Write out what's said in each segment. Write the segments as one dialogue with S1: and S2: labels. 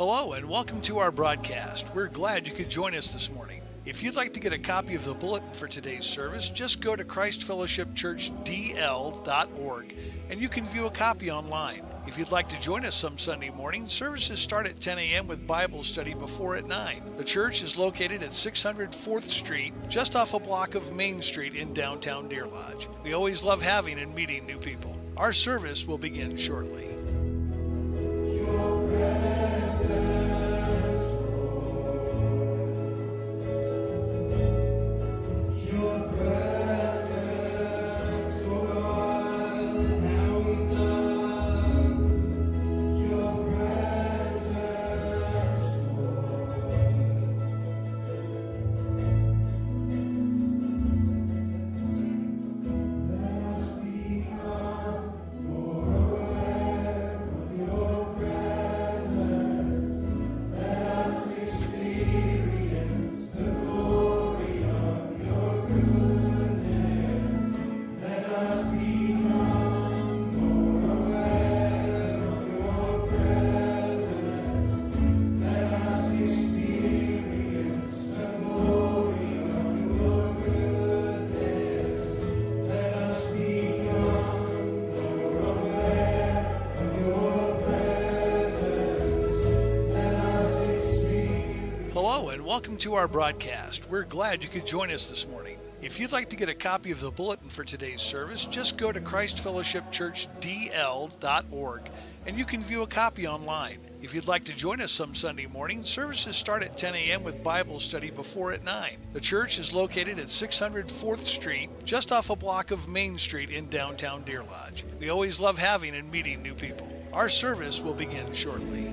S1: Hello and welcome to our broadcast. We're glad you could join us this morning. If you'd like to get a copy of the bulletin for today's service, just go to ChristFellowshipChurchDL.org and you can view a copy online. If you'd like to join us some Sunday morning, services start at 10 a.m. with Bible study before at 9. The church is located at 600 4th Street, just off a block of Main Street in downtown Deer Lodge. We always love having and meeting new people. Our service will begin shortly. Hello and welcome to our broadcast. We're glad you could join us this morning. If you'd like to get a copy of the bulletin for today's service, just go to ChristFellowshipChurchDL.org and you can view a copy online. If you'd like to join us some Sunday morning, services start at 10 a.m. with Bible study before at 9. The church is located at 600 4th Street, just off a block of Main Street in downtown Deer Lodge. We always love having and meeting new people. Our service will begin shortly.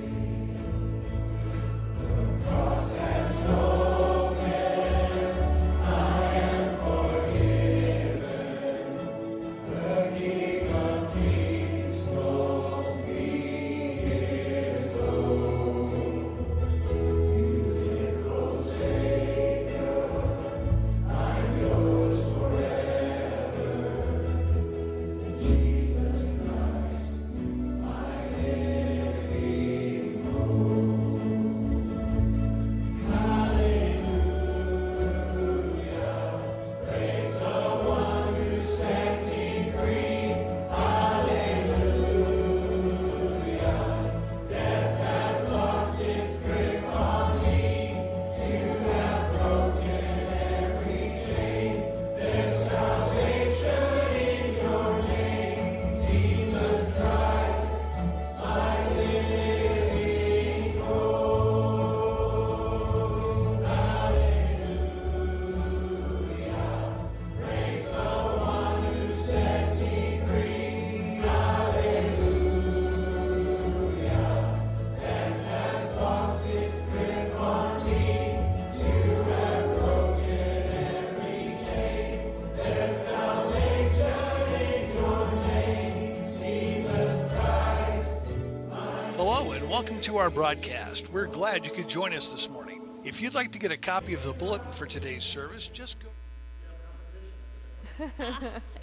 S1: Hello and welcome to our broadcast. We're glad you could join us this morning. If you'd like to get a copy of the bulletin for today's service, just go.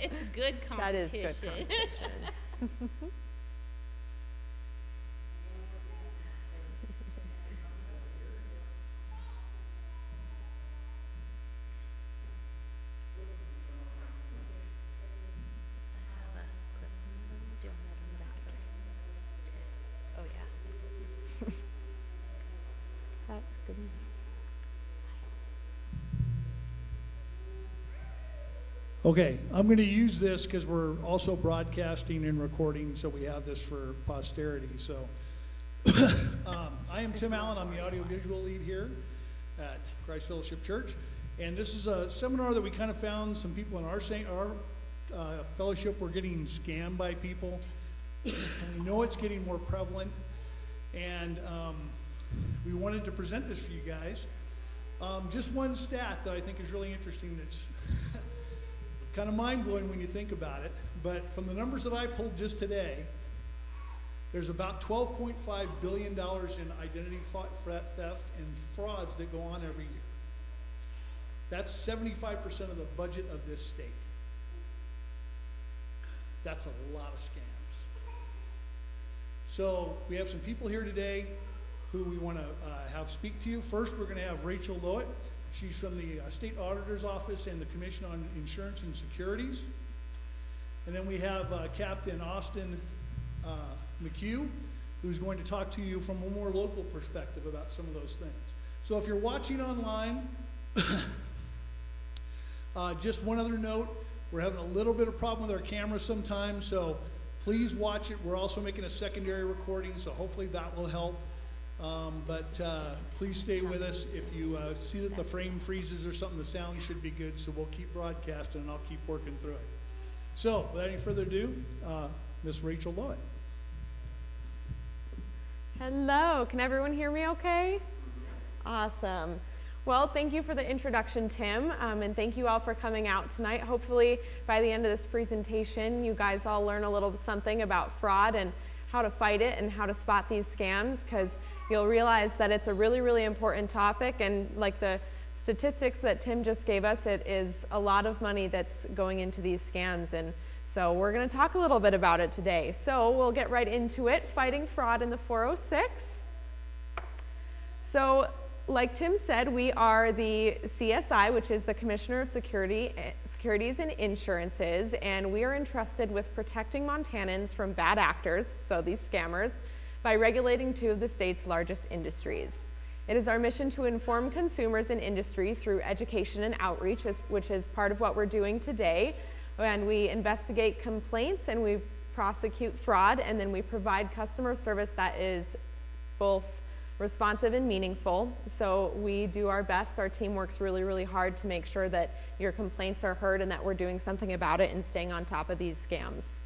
S2: It's good competition.
S3: That is good competition.
S2: Oh yeah, it doesn't.
S3: That's good.
S4: Okay, I'm going to use this because we're also broadcasting and recording, so we have this for posterity. So, I am Tim Allen. I'm the audiovisual lead here at Christ Fellowship Church, and this is a seminar that we kind of found some people in our fellowship were getting scammed by people, and we know it's getting more prevalent, and we wanted to present this for you guys. Just one stat that I think is really interesting that's kind of mind-blowing when you think about it, but from the numbers that I pulled just today, there's about $12.5 billion in identity theft and frauds that go on every year. That's 75% of the budget of this state. That's a lot of scams. So we have some people here today who we want to have speak to you. First, we're going to have Rachel Lowett. She's from the State Auditor's Office and the Commission on Insurance and Securities. And then we have Captain Austin McHugh, who's going to talk to you from a more local perspective about some of those things. So if you're watching online, just one other note, we're having a little bit of problem with our camera sometimes, so please watch it. We're also making a secondary recording, so hopefully that will help. But please stay with us. If you see that the frame freezes or something, the sound should be good, so we'll keep broadcasting and I'll keep working through it. So without any further ado, Miss Rachel Lowett.
S3: Hello, can everyone hear me okay? Awesome. Well, thank you for the introduction, Tim, and thank you all for coming out tonight. Hopefully, by the end of this presentation, you guys all learn a little something about fraud and how to fight it and how to spot these scams, because you'll realize that it's a really, really important topic, and like the statistics that Tim just gave us, it is a lot of money that's going into these scams, and so we're going to talk a little bit about it today. So we'll get right into it, fighting fraud in the 406. So like Tim said, we are the CSI, which is the Commissioner of Securities and Insurances, and we are entrusted with protecting Montanans from bad actors, so these scammers, by regulating two of the state's largest industries. It is our mission to inform consumers and industry through education and outreach, which is part of what we're doing today. And we investigate complaints and we prosecute fraud, and then we provide customer service that is both responsive and meaningful. So we do our best. Our team works really, really hard to make sure that your complaints are heard and that we're doing something about it and staying on top of these scams.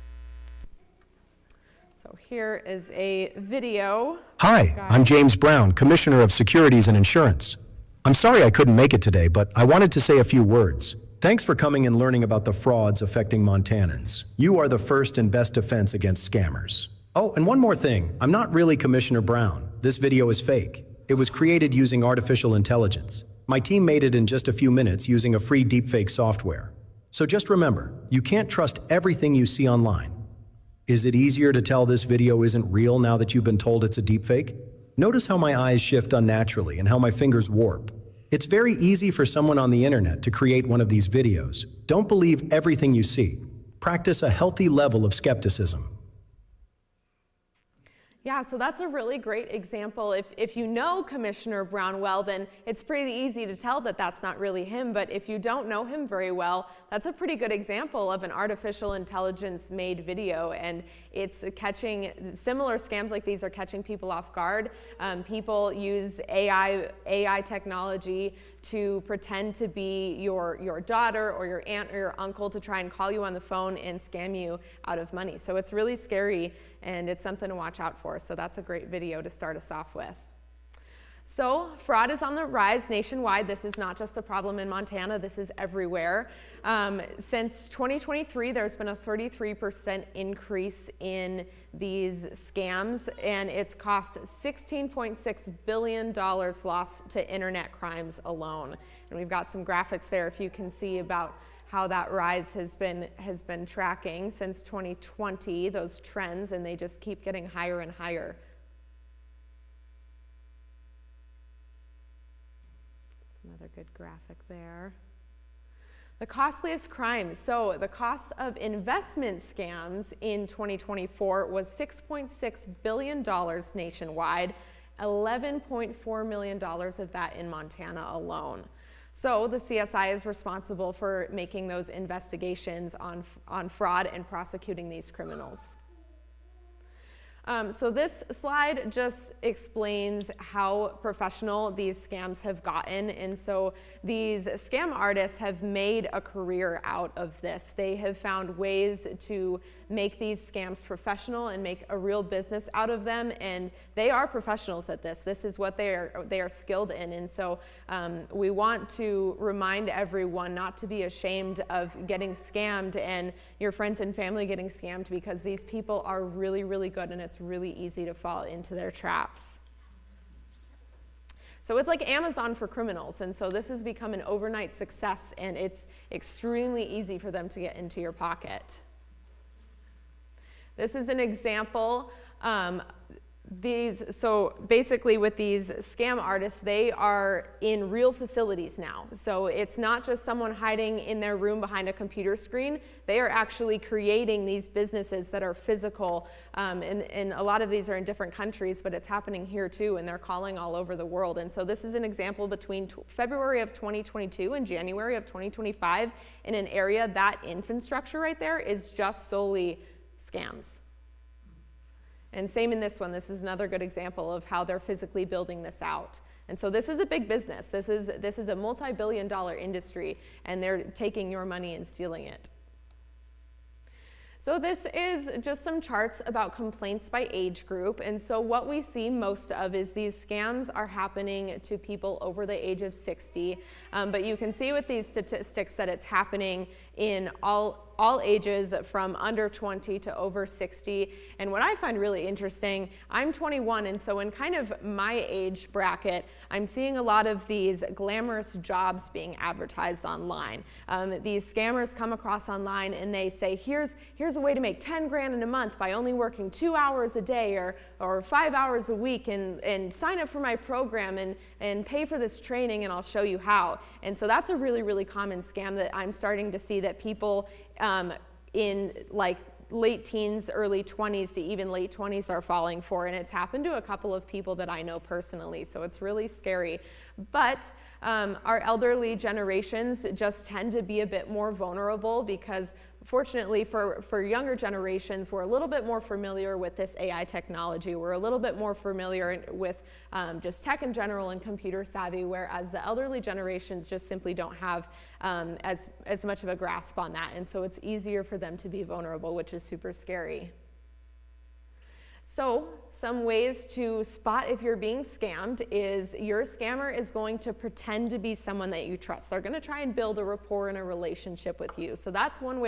S3: So here is a video.
S5: Hi, I'm James Brown, Commissioner of Securities and Insurance. I'm sorry I couldn't make it today, but I wanted to say a few words. Thanks for coming and learning about the frauds affecting Montanans. You are the first and best defense against scammers. Oh, and one more thing. I'm not really Commissioner Brown. This video is fake. It was created using artificial intelligence. My team made it in just a few minutes using a free deepfake software. So just remember, you can't trust everything you see online. Is it easier to tell this video isn't real now that you've been told it's a deepfake? Notice how my eyes shift unnaturally and how my fingers warp. It's very easy for someone on the internet to create one of these videos. Don't believe everything you see. Practice a healthy level of skepticism.
S3: Yeah, so that's a really great example. If you know Commissioner Brown well, then it's pretty easy to tell that that's not really him. But if you don't know him very well, that's a pretty good example of an artificial intelligence made video. And it's catching, similar scams like these are catching people off guard. People use AI technology to pretend to be your daughter or your aunt or your uncle to try and call you on the phone and scam you out of money. So it's really scary, and it's something to watch out for. So that's a great video to start us off with. So fraud is on the rise nationwide. This is not just a problem in Montana, this is everywhere. Since 2023, there's been a 33% increase in these scams, and it's cost $16.6 billion lost to internet crimes alone. And we've got some graphics there if you can see about how that rise has been tracking since 2020, those trends, and they just keep getting higher and higher. Another good graphic there. The costliest crimes. So the cost of investment scams in 2024 was $6.6 billion nationwide, $11.4 million of that in Montana alone. So the CSI is responsible for making those investigations on fraud and prosecuting these criminals. So this slide just explains how professional these scams have gotten. And so these scam artists have made a career out of this. They have found ways to make these scams professional and make a real business out of them. And they are professionals at this. This is what they are skilled in. And so we want to remind everyone not to be ashamed of getting scammed and your friends and family getting scammed, because these people are really, really good, and it's really easy to fall into their traps. So it's like Amazon for criminals, and so this has become an overnight success, and it's extremely easy for them to get into your pocket. This is an example. So basically with these scam artists, they are in real facilities now. So it's not just someone hiding in their room behind a computer screen. They are actually creating these businesses that are physical. And a lot of these are in different countries, but it's happening here too, and they're calling all over the world. And so this is an example between February of 2022 and January of 2025 in an area that infrastructure right there is just solely scams. And same in this one. This is another good example of how they're physically building this out. And so this is a big business. This is a multi-billion-dollar industry, and they're taking your money and stealing it. So this is just some charts about complaints by age group. And so what we see most of is these scams are happening to people over the age of 60. But you can see with these statistics that it's happening in all ages from under 20 to over 60. And what I find really interesting, I'm 21, and so in kind of my age bracket, I'm seeing a lot of these glamorous jobs being advertised online. These scammers come across online and they say, here's a way to make 10 grand in a month by only working 2 hours a day or 5 hours a week, and sign up for my program and pay for this training and I'll show you how. And so that's a really, really common scam that I'm starting to see that people in like late teens, early 20s to even late 20s are falling for, and it's happened to a couple of people that I know personally, so it's really scary. But our elderly generations just tend to be a bit more vulnerable because fortunately for younger generations, we're a little bit more familiar with this AI technology. We're a little bit more familiar with just tech in general and computer savvy, whereas the elderly generations just simply don't have as much of a grasp on that. And so it's easier for them to be vulnerable, which is super scary. So some ways to spot if you're being scammed is your scammer is going to pretend to be someone that you trust. They're going to try and build a rapport and a relationship with you. So that's one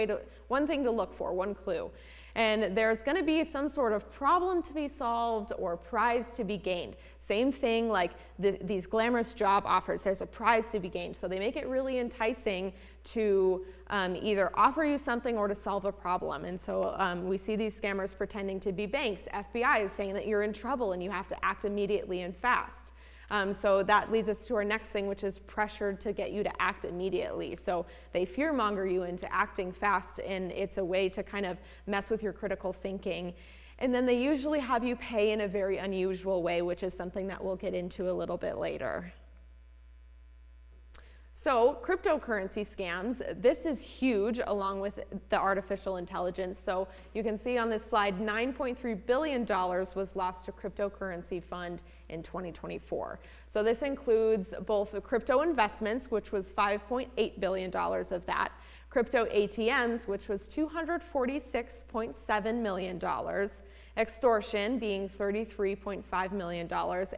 S3: thing to look for, one clue. And there's going to be some sort of problem to be solved or prize to be gained. Same thing like these glamorous job offers, there's a prize to be gained. So they make it really enticing to either offer you something or to solve a problem. And so we see these scammers pretending to be banks. FBI is saying that you're in trouble and you have to act immediately and fast. So that leads us to our next thing, which is pressured to get you to act immediately. So they fearmonger you into acting fast, and it's a way to kind of mess with your critical thinking. And then they usually have you pay in a very unusual way, which is something that we'll get into a little bit later. So cryptocurrency scams, this is huge along with the artificial intelligence. So you can see on this slide, $9.3 billion was lost to cryptocurrency fund in 2024. So this includes both the crypto investments, which was $5.8 billion of that, crypto ATMs, which was $246.7 million, extortion being $33.5 million,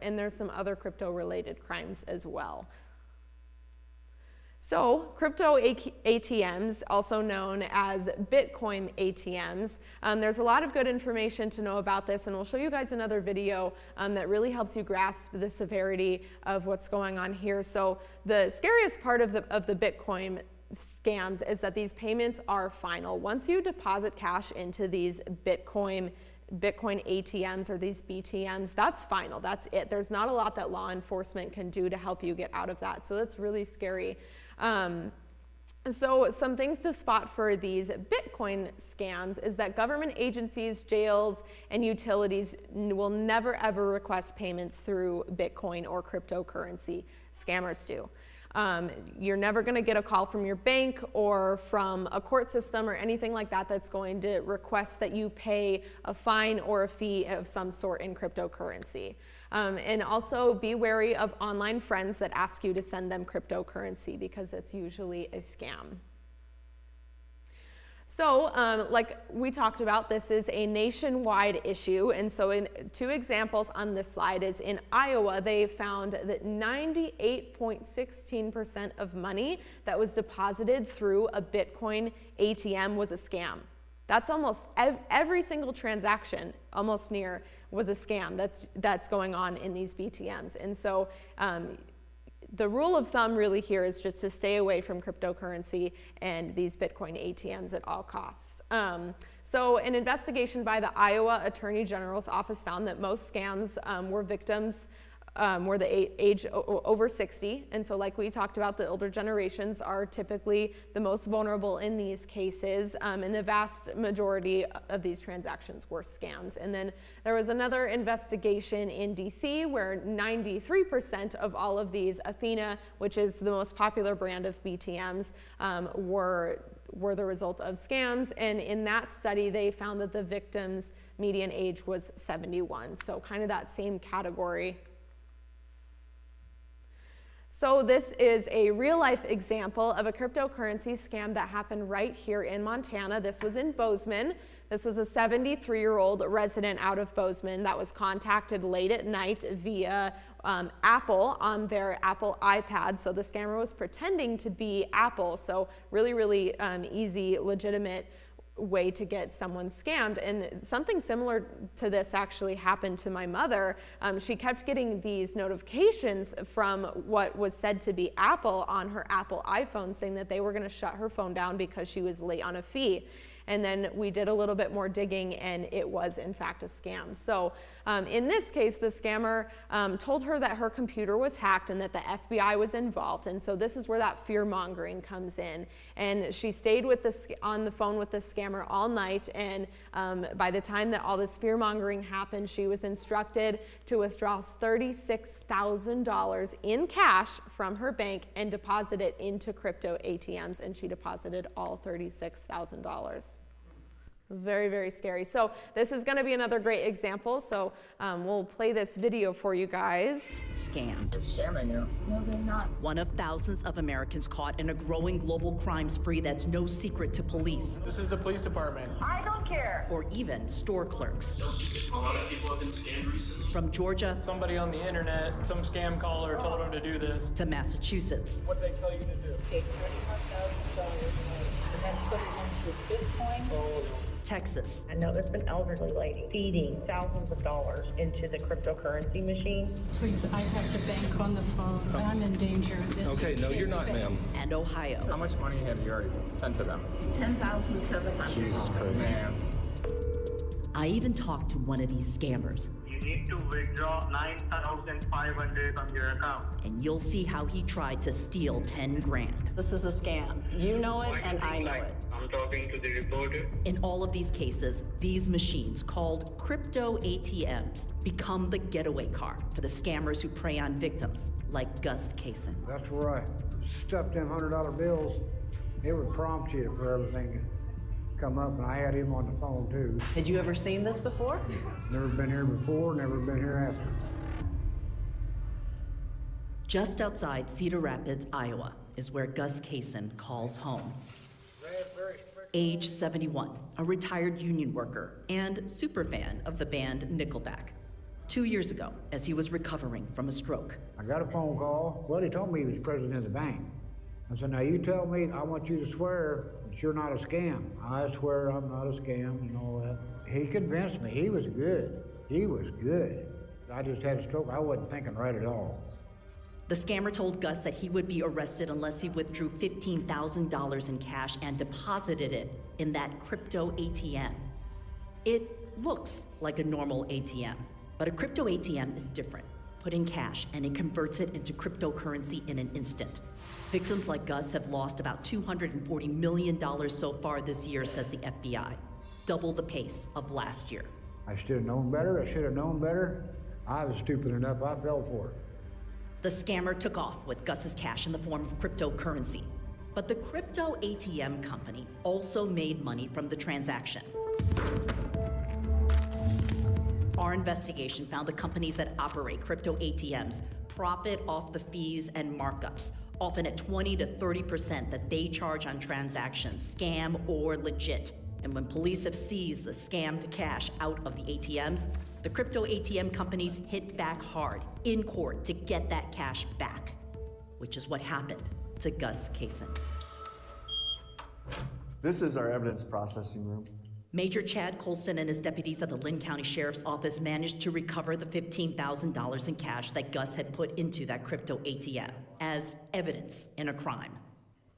S3: and there's some other crypto-related crimes as well. So crypto ATMs, also known as Bitcoin ATMs, there's a lot of good information to know about this, and we'll show you guys another video that really helps you grasp the severity of what's going on here. So the scariest part of the Bitcoin scams is that these payments are final. Once you deposit cash into these Bitcoin ATMs or these BTMs, that's final, that's it. There's not a lot that law enforcement can do to help you get out of that, so that's really scary. So some things to spot for these Bitcoin scams is that government agencies, jails, and utilities will never ever request payments through Bitcoin or cryptocurrency. Scammers do. You're never going to get a call from your bank or from a court system or anything like that that's going to request that you pay a fine or a fee of some sort in cryptocurrency. And also be wary of online friends that ask you to send them cryptocurrency because it's usually a scam. So like we talked about, this is a nationwide issue, and so in two examples on this slide is in Iowa, they found that 98.16% of money that was deposited through a Bitcoin ATM was a scam. That's almost every single transaction, almost near, was a scam that's going on in these BTMs. And so the rule of thumb really here is just to stay away from cryptocurrency and these Bitcoin ATMs at all costs. So an investigation by the Iowa Attorney General's office found that most scams were victims were the age over 60. And so like we talked about, the older generations are typically the most vulnerable in these cases. And the vast majority of these transactions were scams. And then there was another investigation in DC where 93% of all of these Athena, which is the most popular brand of BTMs, were the result of scams. And in that study, they found that the victim's median age was 71. So kind of that same category. So this is a real-life example of a cryptocurrency scam that happened right here in Montana. This was in Bozeman. This was a 73-year-old resident out of Bozeman that was contacted late at night via Apple on their Apple iPad. So the scammer was pretending to be Apple. So really easy, legitimate way to get someone scammed. And something similar to this actually happened to my mother. She kept getting these notifications from what was said to be Apple on her Apple iPhone saying that they were going to shut her phone down because she was late on a fee. And then we did a little bit more digging, and it was in fact a scam. So in this case, the scammer told her that her computer was hacked and that the FBI was involved. And so this is where that fear mongering comes in. And she stayed with on the phone with the scammer all night. And by the time that all this fear mongering happened, she was instructed to withdraw $36,000 in cash from her bank and deposit it into crypto ATMs. And she deposited all $36,000. Very scary. So this is going to be another great example. So we'll play this video for you guys.
S6: Scammed.
S7: They're scamming you.
S6: No, they're not. One of thousands of Americans caught in a growing global crime spree that's no secret to police.
S7: This is the police department.
S8: I don't care.
S6: Or even store clerks.
S9: A lot of people have been scammed recently.
S6: From Georgia.
S7: Somebody on the internet, some scam caller told them to do this.
S6: To Massachusetts.
S7: What they tell you to do?
S8: Take $31,000 and then put it into Bitcoin.
S7: Oh,
S6: Texas.
S10: I know there's been elderly lady feeding thousands of dollars into the cryptocurrency machine.
S11: Please, I have to bank on the phone. I'm in danger.
S9: Okay, no, you're not, ma'am.
S6: And Ohio.
S7: How much money have you already sent to them?
S8: $10,700.
S7: Jesus Christ. Man.
S6: I even talked to one of these scammers.
S12: You need to withdraw $9,500 from your account.
S6: And you'll see how he tried to steal 10 grand.
S13: This is a scam. You know it, and I know it.
S12: I'm talking to the reporter.
S6: In all of these cases, these machines, called crypto ATMs, become the getaway car for the scammers who prey on victims, like Gus Kaysen.
S14: That's where I stuffed them $100 bills. It would prompt you for everything to come up, and I had him on the phone too.
S13: Had you ever seen this before?
S14: Never been here before, never been here after.
S6: Just outside Cedar Rapids, Iowa, is where Gus Kaysen calls home. Age 71, a retired union worker and superfan of the band Nickelback. 2 years ago, as he was recovering from a stroke.
S14: I got a phone call. Well, he told me he was president of the bank. I said, now you tell me, I want you to swear that you're not a scam. I swear I'm not a scam and all that. He convinced me. He was good. He was good. I just had a stroke. I wasn't thinking right at all.
S6: The scammer told Gus that he would be arrested unless he withdrew $15,000 in cash and deposited it in that crypto ATM. It looks like a normal ATM, but a crypto ATM is different. Put in cash and it converts it into cryptocurrency in an instant. Victims like Gus have lost about $240 million so far this year, says the FBI, double the pace of last year.
S14: I should have known better. I should have known better. I was stupid enough. I fell for it.
S6: The scammer took off with Gus's cash in the form of cryptocurrency. But the crypto ATM company also made money from the transaction. Our investigation found the companies that operate crypto ATMs profit off the fees and markups, often at 20 to 30% that they charge on transactions, scam or legit. And when police have seized the scammed cash out of the ATMs, the crypto ATM companies hit back hard in court to get that cash back, which is what happened to Gus Kaysen.
S15: This is our evidence processing room.
S6: Major Chad Colson and his deputies at the Lynn County Sheriff's Office managed to recover the $15,000 in cash that Gus had put into that crypto ATM as evidence in a crime.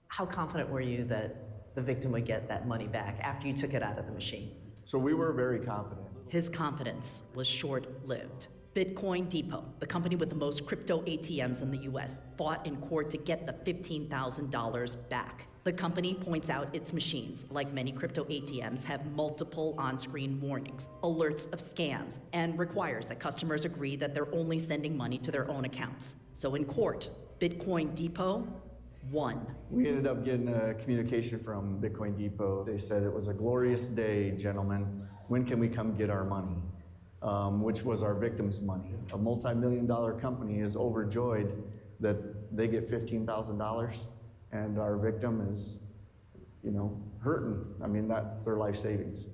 S13: How confident were you that the victim would get that money back after you took it out of the machine?
S15: So we were very confident.
S6: His confidence was short-lived. Bitcoin Depot, the company with the most crypto ATMs in the US, fought in court to get the $15,000 back. The company points out its machines, like many crypto ATMs, have multiple on-screen warnings, alerts of scams, and requires that customers agree that they're only sending money to their own accounts. So in court, Bitcoin Depot won.
S15: We ended up getting a communication from Bitcoin Depot. They said it was a glorious day, gentlemen. When can we come get our money? Which was our victim's money. A multi-million-dollar company is overjoyed that they get $15,000 and our victim is, hurting. I mean, that's their life savings.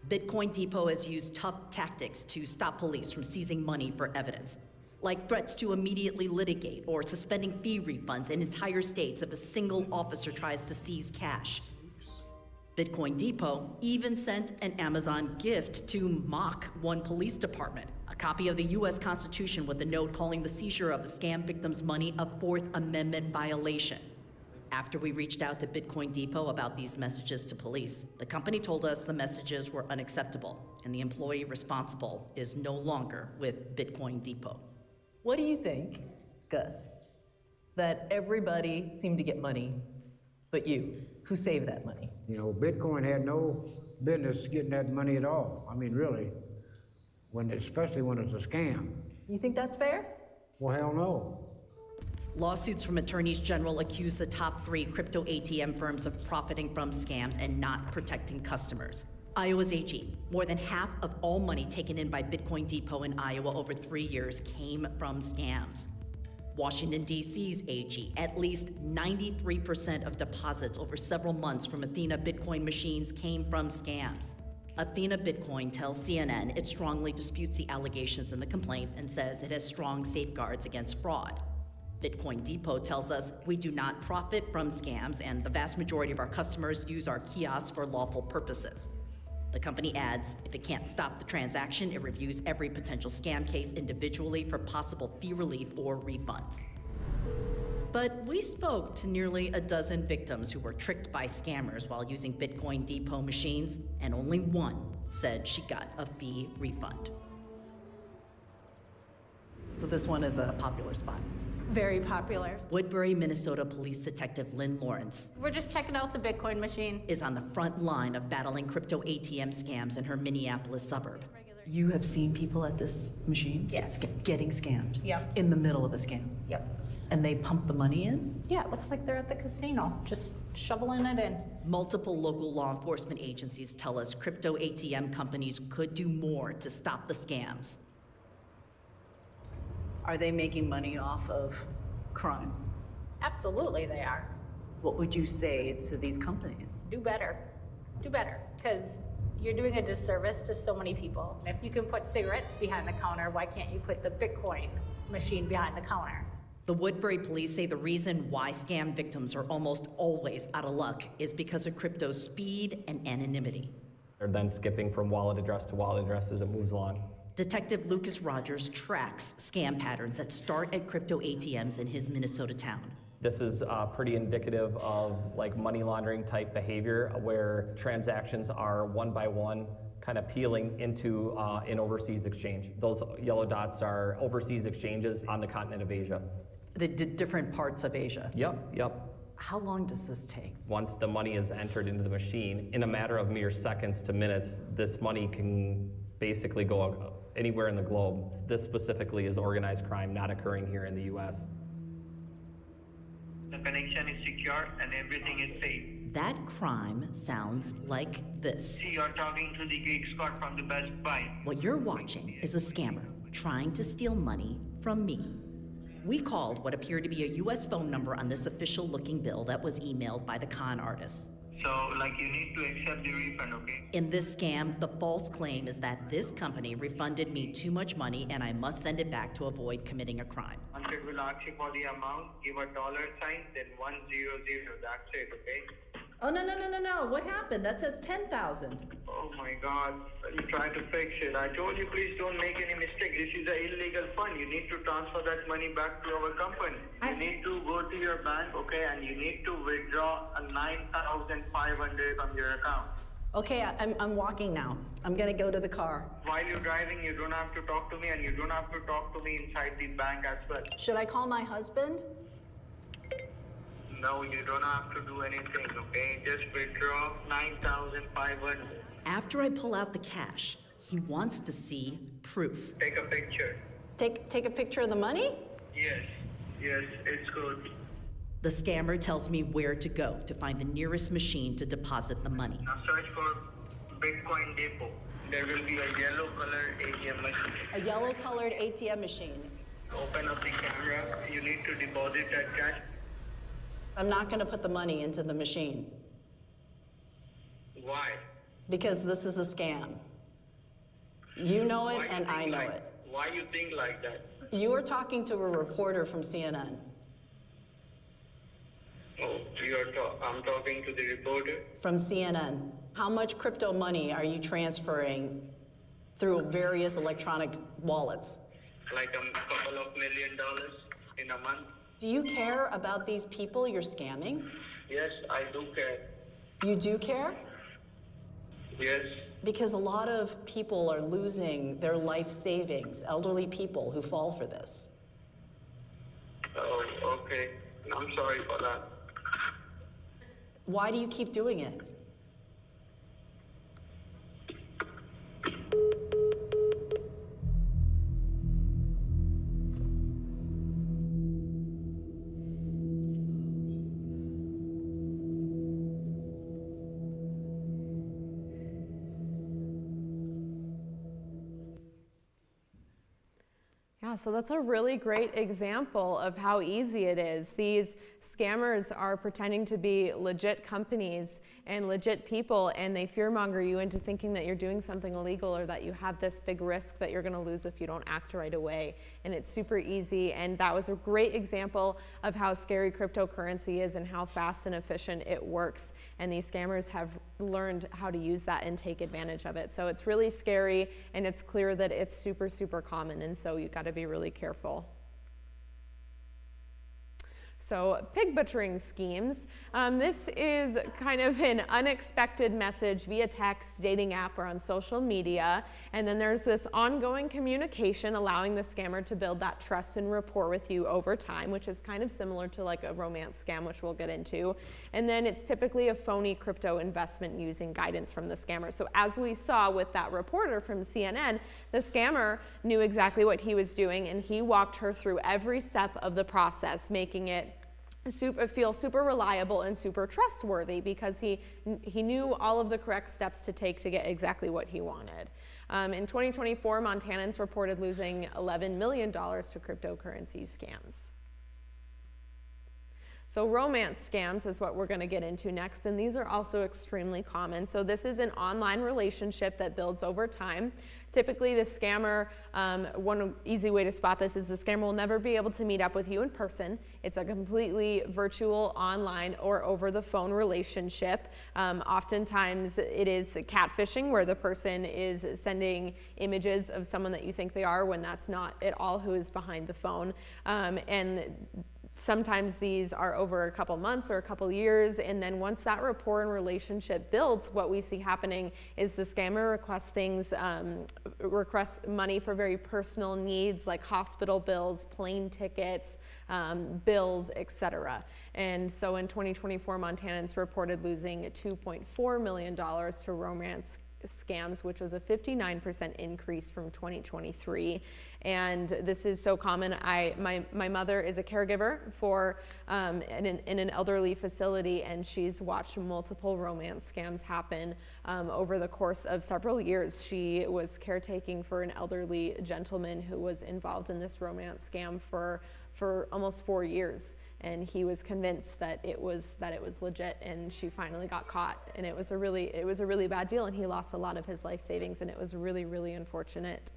S6: Bitcoin Depot has used tough tactics to stop police from seizing money for evidence, like threats to immediately litigate or suspending fee refunds in entire states if a single officer tries to seize cash. Bitcoin Depot even sent an Amazon gift to mock one police department, a copy of the U.S. Constitution with a note calling the seizure of a scam victim's money a Fourth Amendment violation. After we reached out to Bitcoin Depot about these messages to police, the company told us the messages were unacceptable, and the employee responsible is no longer with Bitcoin Depot.
S13: What do you think, Gus, that everybody seemed to get money but you? Who saved that money?
S14: Bitcoin had no business getting that money at all. I mean, really, especially when it's a scam.
S13: You think that's fair?
S14: Well, hell no.
S6: Lawsuits from attorneys general accuse the top 3 crypto ATM firms of profiting from scams and not protecting customers. Iowa's AG, more than half of all money taken in by Bitcoin Depot in Iowa over 3 years came from scams. Washington, D.C.'s AG, at least 93% of deposits over several months from Athena Bitcoin machines came from scams. Athena Bitcoin tells CNN it strongly disputes the allegations in the complaint and says it has strong safeguards against fraud. Bitcoin Depot tells us we do not profit from scams and the vast majority of our customers use our kiosks for lawful purposes. The company adds, if it can't stop the transaction, it reviews every potential scam case individually for possible fee relief or refunds. But we spoke to nearly a dozen victims who were tricked by scammers while using Bitcoin Depot machines, and only one said she got a fee refund.
S13: So this one is a popular spot.
S2: Very popular.
S6: Woodbury, Minnesota Police Detective Lynn Lawrence
S2: We're just checking out the Bitcoin machine.
S6: is on the front line of battling crypto ATM scams in her Minneapolis suburb.
S13: You have seen people at this machine?
S2: Yes.
S13: Getting scammed?
S2: Yep.
S13: In the middle of a scam?
S2: Yep.
S13: And they pump the money in?
S2: Yeah, it looks like they're at the casino, just shoveling it in.
S6: Multiple local law enforcement agencies tell us crypto ATM companies could do more to stop the scams.
S13: Are they making money off of crime?
S2: Absolutely they are.
S13: What would you say to these companies?
S2: Do better. Do better, because you're doing a disservice to so many people. And if you can put cigarettes behind the counter, why can't you put the Bitcoin machine behind the counter?
S6: The Woodbury police say the reason why scam victims are almost always out of luck is because of crypto's speed and anonymity.
S16: They're then skipping from wallet address to wallet address as it moves along.
S6: Detective Lucas Rogers tracks scam patterns that start at crypto ATMs in his Minnesota town.
S16: This is pretty indicative of like money laundering type behavior where transactions are one by one kind of peeling into an overseas exchange. Those yellow dots are overseas exchanges on the continent of Asia.
S13: The different parts of Asia?
S16: Yep.
S13: How long does this take?
S16: Once the money is entered into the machine, in a matter of mere seconds to minutes, this money can basically go anywhere in the globe. This specifically is organized crime not occurring here in the U.S.
S12: The connection is secure and everything is safe.
S6: That crime sounds like this.
S12: See, you're talking to the Geek Scott from the Best Buy.
S6: What you're watching is a scammer trying to steal money from me. We called what appeared to be a U.S. phone number on this official-looking bill that was emailed by the con artist.
S12: So, you need to accept the refund, okay?
S6: In this scam, the false claim is that this company refunded me too much money and I must send it back to avoid committing a crime.
S12: Once it will ask you for the amount, give a $, then 100, that's it, okay?
S6: Oh, no. What happened? That says 10,000.
S12: Oh my God, I'm trying to fix it. I told you please don't make any mistake. This is an illegal fund. You need to transfer that money back to our company. You need to go to your bank, okay, and you need to withdraw $9,500 from your account.
S6: Okay, I'm walking now. I'm gonna go to the car.
S12: While you're driving, you don't have to talk to me, and you don't have to talk to me inside the bank as well.
S6: Should I call my husband?
S12: No, you don't have to do anything, okay? Just withdraw $9,500.
S6: After I pull out the cash, he wants to see proof.
S12: Take a picture.
S6: Take a picture of the money?
S12: Yes, it's good.
S6: The scammer tells me where to go to find the nearest machine to deposit the money.
S12: Now search for Bitcoin Depot. There will be a yellow colored ATM machine.
S6: A yellow colored ATM machine.
S12: Open up the camera. You need to deposit that cash.
S6: I'm not gonna put the money into the machine.
S12: Why?
S6: Because this is a scam. You know it and I know it.
S12: Why you think like that?
S6: You are talking to a reporter from CNN.
S12: Oh, I'm talking to the reporter?
S6: From CNN. How much crypto money are you transferring through various electronic wallets?
S12: Like a couple of $1 million in a month.
S6: Do you care about these people you're scamming?
S12: Yes, I do care.
S6: You do care?
S12: Yes.
S6: Because a lot of people are losing their life savings, elderly people who fall for this.
S12: Oh, okay. I'm sorry for that.
S6: Why do you keep doing it?
S3: Yeah, so that's a really great example of how easy it is. These scammers are pretending to be legit companies and legit people, and they fearmonger you into thinking that you're doing something illegal or that you have this big risk that you're going to lose if you don't act right away. And it's super easy, and that was a great example of how scary cryptocurrency is and how fast and efficient it works. And these scammers have learned how to use that and take advantage of it. So it's really scary, and it's clear that it's super, super common, and so you've got to be really careful. So pig butchering schemes. This is kind of an unexpected message via text, dating app, or on social media. And then there's this ongoing communication allowing the scammer to build that trust and rapport with you over time, which is kind of similar to like a romance scam, which we'll get into. And then it's typically a phony crypto investment using guidance from the scammer. So as we saw with that reporter from CNN, the scammer knew exactly what he was doing, and he walked her through every step of the process, making it feel super reliable and super trustworthy because he knew all of the correct steps to take to get exactly what he wanted. In 2024, Montanans reported losing $11 million to cryptocurrency scams. So romance scams is what we're going to get into next, and these are also extremely common. So this is an online relationship that builds over time. Typically the scammer, one easy way to spot this is the scammer will never be able to meet up with you in person. It's a completely virtual, online, or over the phone relationship. Oftentimes it is catfishing, where the person is sending images of someone that you think they are when that's not at all who is behind the phone. And sometimes these are over a couple months or a couple years, and then once that rapport and relationship builds, what we see happening is the scammer requests money for very personal needs like hospital bills, plane tickets, bills, etc. And so in 2024, Montanans reported losing $2.4 million to romance scams, which was a 59% increase from 2023. And this is so common. My mother is a caregiver for in an elderly facility, and she's watched multiple romance scams happen over the course of several years. She was caretaking for an elderly gentleman who was involved in this romance scam for almost 4 years, and he was convinced that it was legit, and she finally got caught, and it was a really bad deal, and he lost a lot of his life savings, and it was really, really unfortunate.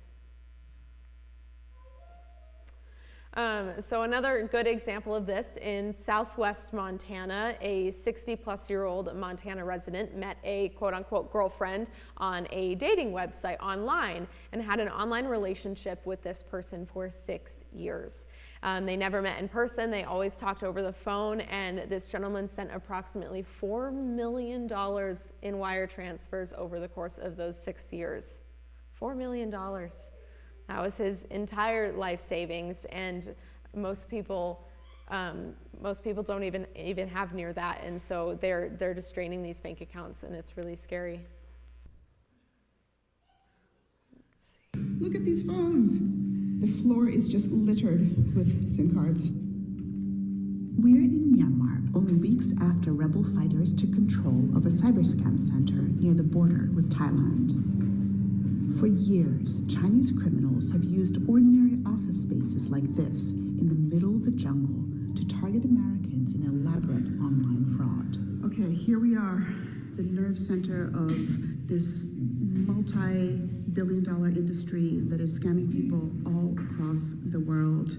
S3: So another good example of this in southwest Montana, a 60-plus-year-old Montana resident met a quote-unquote girlfriend on a dating website online and had an online relationship with this person for 6 years. They never met in person. They always talked over the phone, and this gentleman sent approximately $4 million in wire transfers over the course of those 6 years. $4 million. That was his entire life savings, and most people don't even have near that, and so they're just draining these bank accounts, and it's really scary.
S17: Look at these phones. The floor is just littered with SIM cards.
S18: We're in Myanmar, only weeks after rebel fighters took control of a cyber scam center near the border with Thailand. For years, Chinese criminals have used ordinary office spaces like this in the middle of the jungle to target Americans in elaborate online fraud.
S17: Okay, here we are, the nerve center of this multi-billion-dollar industry that is scamming people all across the world.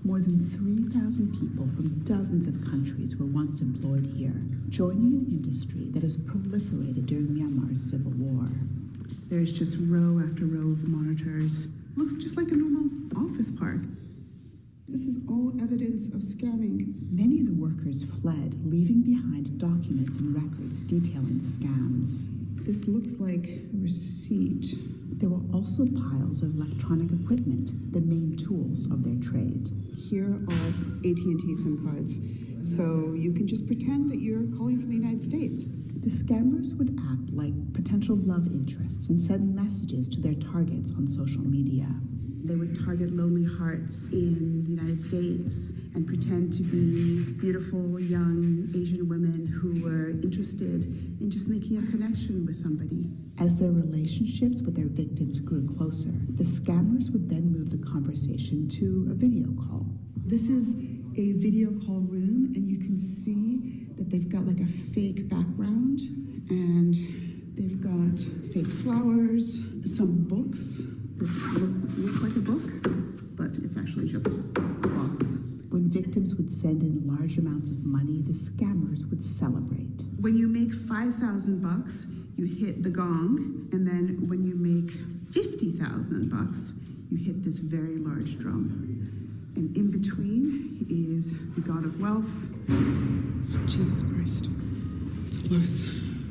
S18: More than 3,000 people from dozens of countries were once employed here, joining an industry that has proliferated during Myanmar's civil war.
S17: There's just row after row of monitors. Looks just like a normal office park. This is all evidence of scamming.
S18: Many of the workers fled, leaving behind documents and records detailing the scams.
S17: This looks like a receipt.
S18: There were also piles of electronic equipment, the main tools of their trade.
S17: Here are AT&T SIM cards, so you can just pretend that you're calling from the United States.
S18: The scammers would act like potential love interests and send messages to their targets on social media.
S17: They would target lonely hearts in the United States and pretend to be beautiful young Asian women who were interested in just making a connection with somebody.
S18: As their relationships with their victims grew closer, the scammers would then move the conversation to a video call.
S17: This is a video call room, and you can see that they've got like a fake background, and they've got fake flowers, some books. This looks like a book, but it's actually just a box.
S18: When victims would send in large amounts of money, the scammers would celebrate.
S17: When you make $5,000, you hit the gong, and then when you make $50,000, you hit this very large drum. And in between is the god of wealth. Jesus Christ, it's close.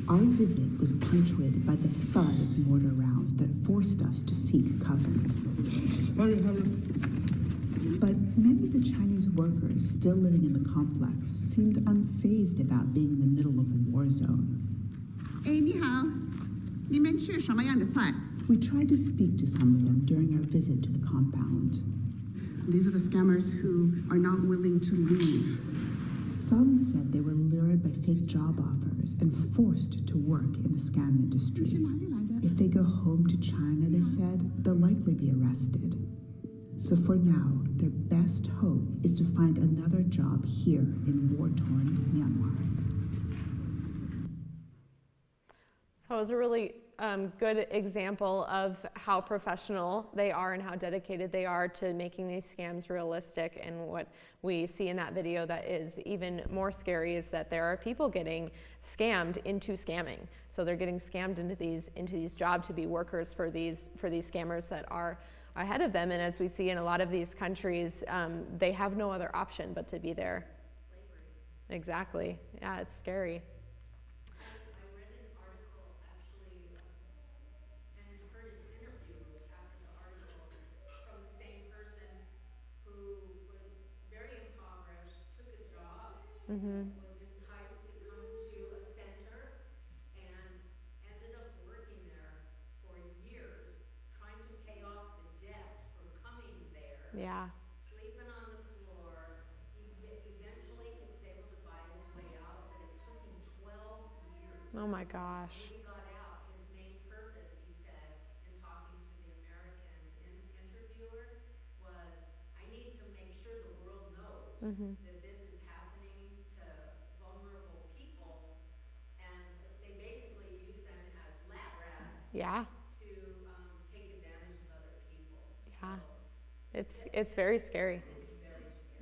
S18: Our visit was punctuated by the thud of mortar rounds that forced us to seek cover.
S17: Hurry.
S18: But many of the Chinese workers still living in the complex seemed unfazed about being in the middle of a war zone.
S17: Hey, 你好，你们吃什么样的菜?
S18: We tried to speak to some of them during our visit to the compound.
S17: These are the scammers who are not willing to leave.
S18: Some said they were lured by fake job offers and forced to work in the scam industry. If they go home to China, they said, they'll likely be arrested. So for now, their best hope is to find another job here in war-torn Myanmar.
S3: So it was a really good example of how professional they are and how dedicated they are to making these scams realistic. And what we see in that video that is even more scary is that there are people getting scammed into scamming. So they're getting scammed into these jobs to be workers for these scammers that are ahead of them. And as we see in a lot of these countries, they have no other option but to be there. Slavery. Exactly. Yeah, it's scary.
S19: Was enticed to come to a center and ended up working there for years, trying to pay off the debt from coming there.
S3: Yeah.
S19: Sleeping on the floor. Eventually he was able to buy his way out, but it took him 12 years.
S3: Oh my gosh.
S19: When he got out, his main purpose, he said, in talking to the American interviewer, was, I need to make sure the world knows that this is happening to vulnerable people, and they basically use them as lab rats.
S3: Yeah.
S19: To take advantage of other people.
S3: Yeah. It's very scary.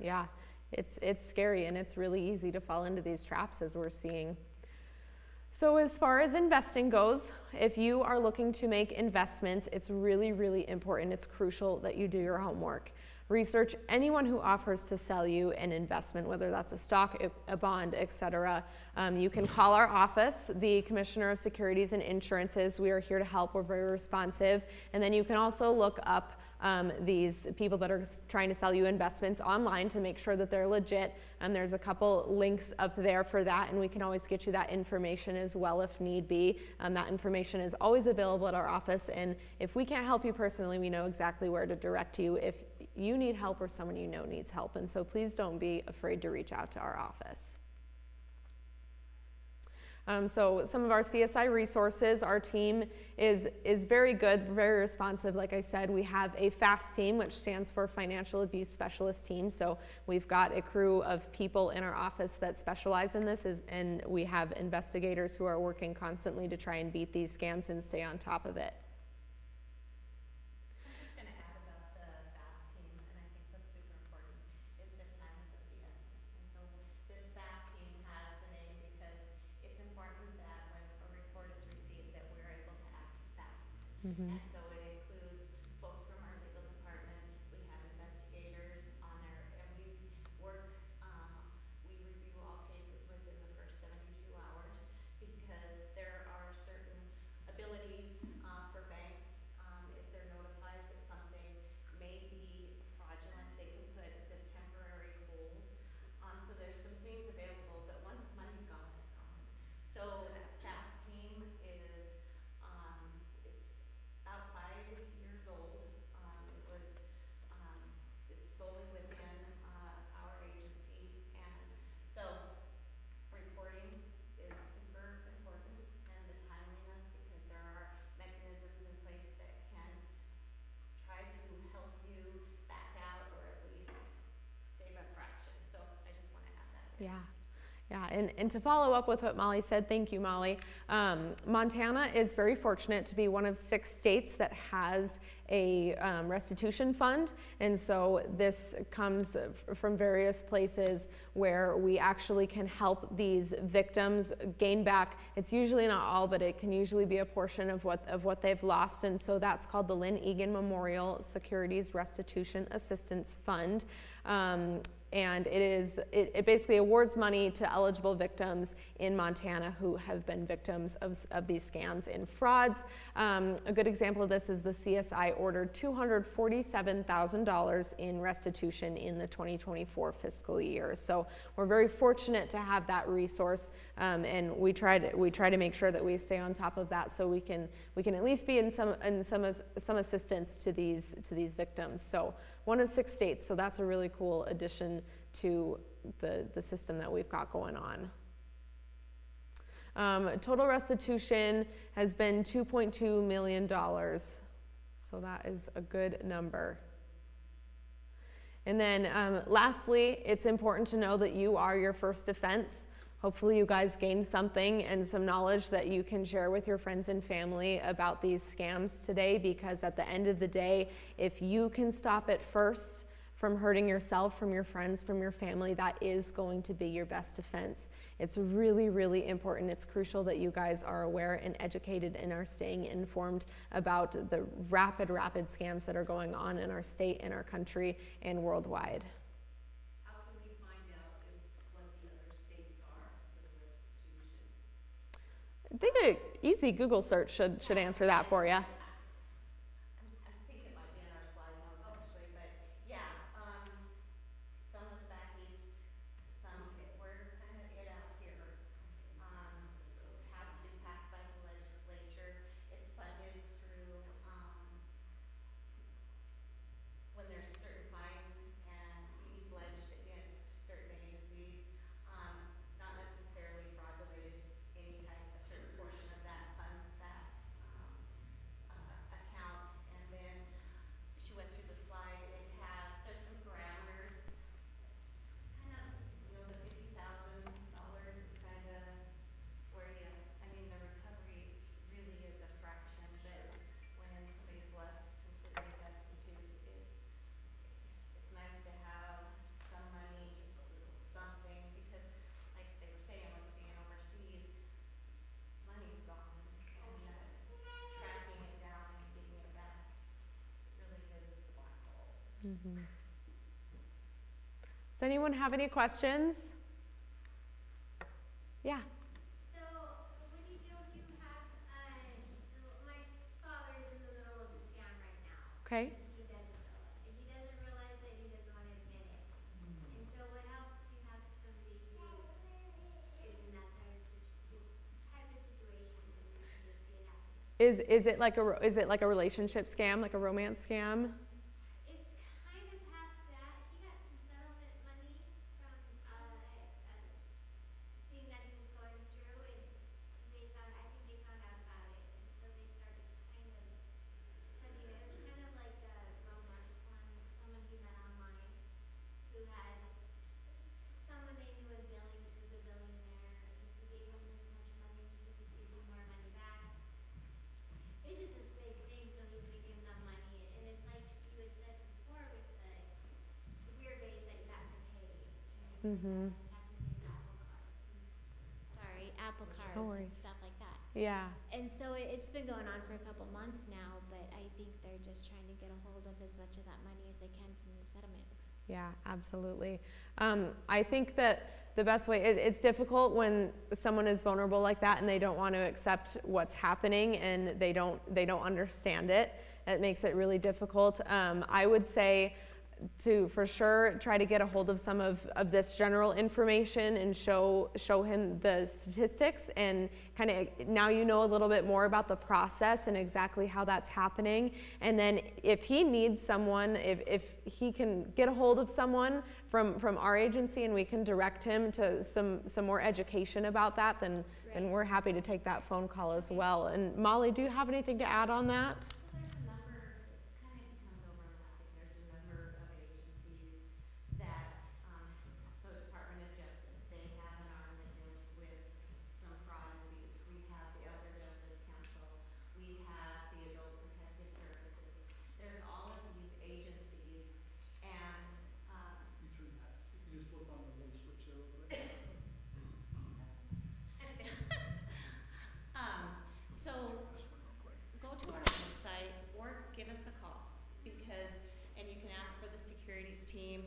S3: Yeah, it's scary, and it's really easy to fall into these traps, as we're seeing. So as far as investing goes, if you are looking to make investments, it's really, really important. It's crucial that you do your homework. Research anyone who offers to sell you an investment, whether that's a stock, a bond, etc. You can call our office, the Commissioner of Securities and Insurances. We are here to help. We're very responsive. And then you can also look up these people that are trying to sell you investments online to make sure that they're legit. And there's a couple links up there for that, and we can always get you that information as well if need be. That information is always available at our office, and if we can't help you personally, we know exactly where to direct you if you need help or someone you know needs help. And so please don't be afraid to reach out to our office. So some of our CSI resources, our team is very good, very responsive. Like I said, we have a FAST team, which stands for Financial Abuse Specialist Team. So we've got a crew of people in our office that specialize in this, and we have investigators who are working constantly to try and beat these scams and stay on top of it.
S19: I'm just going to add about the FAST team, and I think what's super important is that time is of the essence. And so this FAST team has the name because it's important that when a report is received that we're able to act fast. And so it includes folks from our legal department. We have investigators on there, and we review all cases within the first 72 hours because there are certain abilities for banks, if they're notified that something may be fraudulent, they can put this temporary hold. So there's some things available, but once the money's gone, it's gone. So that FAST team is, it's about 5 years old. It's solely within our agency, and so reporting is super important, and the timeliness, because there are mechanisms in place that can try to help you back out or at least save a fraction. So I just want to add that.
S3: Yeah. Yeah, and to follow up with what Molly said, thank you, Molly. Montana is very fortunate to be one of 6 states that has a restitution fund, and so this comes from various places where we actually can help these victims gain back. It's usually not all, but it can usually be a portion of what they've lost, and so that's called the Lynn Egan Memorial Securities Restitution Assistance Fund. And it basically awards money to eligible victims in Montana who have been victims of these scams and frauds. A good example of this is the CSI ordered $247,000 in restitution in the 2024 fiscal year. So we're very fortunate to have that resource, and we try to make sure that we stay on top of that so we can at least be in some assistance to these victims. So one of 6 states, so that's a really cool addition to the system that we've got going on. Total restitution has been $2.2 million, so that is a good number. And then lastly, it's important to know that you are your first offense. Hopefully you guys gained something and some knowledge that you can share with your friends and family about these scams today, because at the end of the day, if you can stop it first from hurting yourself, from your friends, from your family, that is going to be your best defense. It's really, really important. It's crucial that you guys are aware and educated and are staying informed about the rapid scams that are going on in our state, in our country, and worldwide. I think an easy Google search should answer that for you.
S19: I think it might be in our slide notes actually, but yeah, some of the back east, we're kind of it out here. It has to be passed by the legislature. It's funded through when there's certain fines and fees alleged against certain agencies, not necessarily fraud related, just any type, a certain portion of that funds that
S3: Does anyone have any questions? Yeah.
S19: So, what do you do if you have, my father is in the middle of a scam right now.
S3: Okay.
S19: He doesn't know it. And he doesn't realize it, he doesn't want to admit it. And so what else do you have for somebody who is in that type of situation and you see it happen?
S3: Is it like a relationship scam, like a romance scam?
S19: It's kind of half that. He got some settlement money from a thing that he was going through, and I think they found out about it, and so they started kind of sending it. It was kind of like a romance one, someone he met online who had someone they knew in Billings who's a billionaire, and he gave him this much money because he gave him more money back. It's just this big thing, so he's making enough money, and it's like you had said before with the weird ways that you have to pay.
S3: Mm-hmm.
S19: Apple cards
S3: Don't
S19: and
S3: worry.
S19: stuff like that.
S3: Yeah.
S19: And so it's been going on for a couple months now, but I think they're just trying to get a hold of as much of that money as they can from the settlement.
S3: Yeah, absolutely. I think that the best way, it's difficult when someone is vulnerable like that and they don't want to accept what's happening and they don't understand it. It makes it really difficult. I would say to, for sure, try to get a hold of some of this general information and show him the statistics, and kind of now you know a little bit more about the process and exactly how that's happening. And then if he needs someone, if he can get a hold of someone from our agency and we can direct him to some more education about that, then we're happy to take that phone call as well. And Molly, do you have anything to add on that?
S20: So go to our website or give us a call and you can ask for the securities team.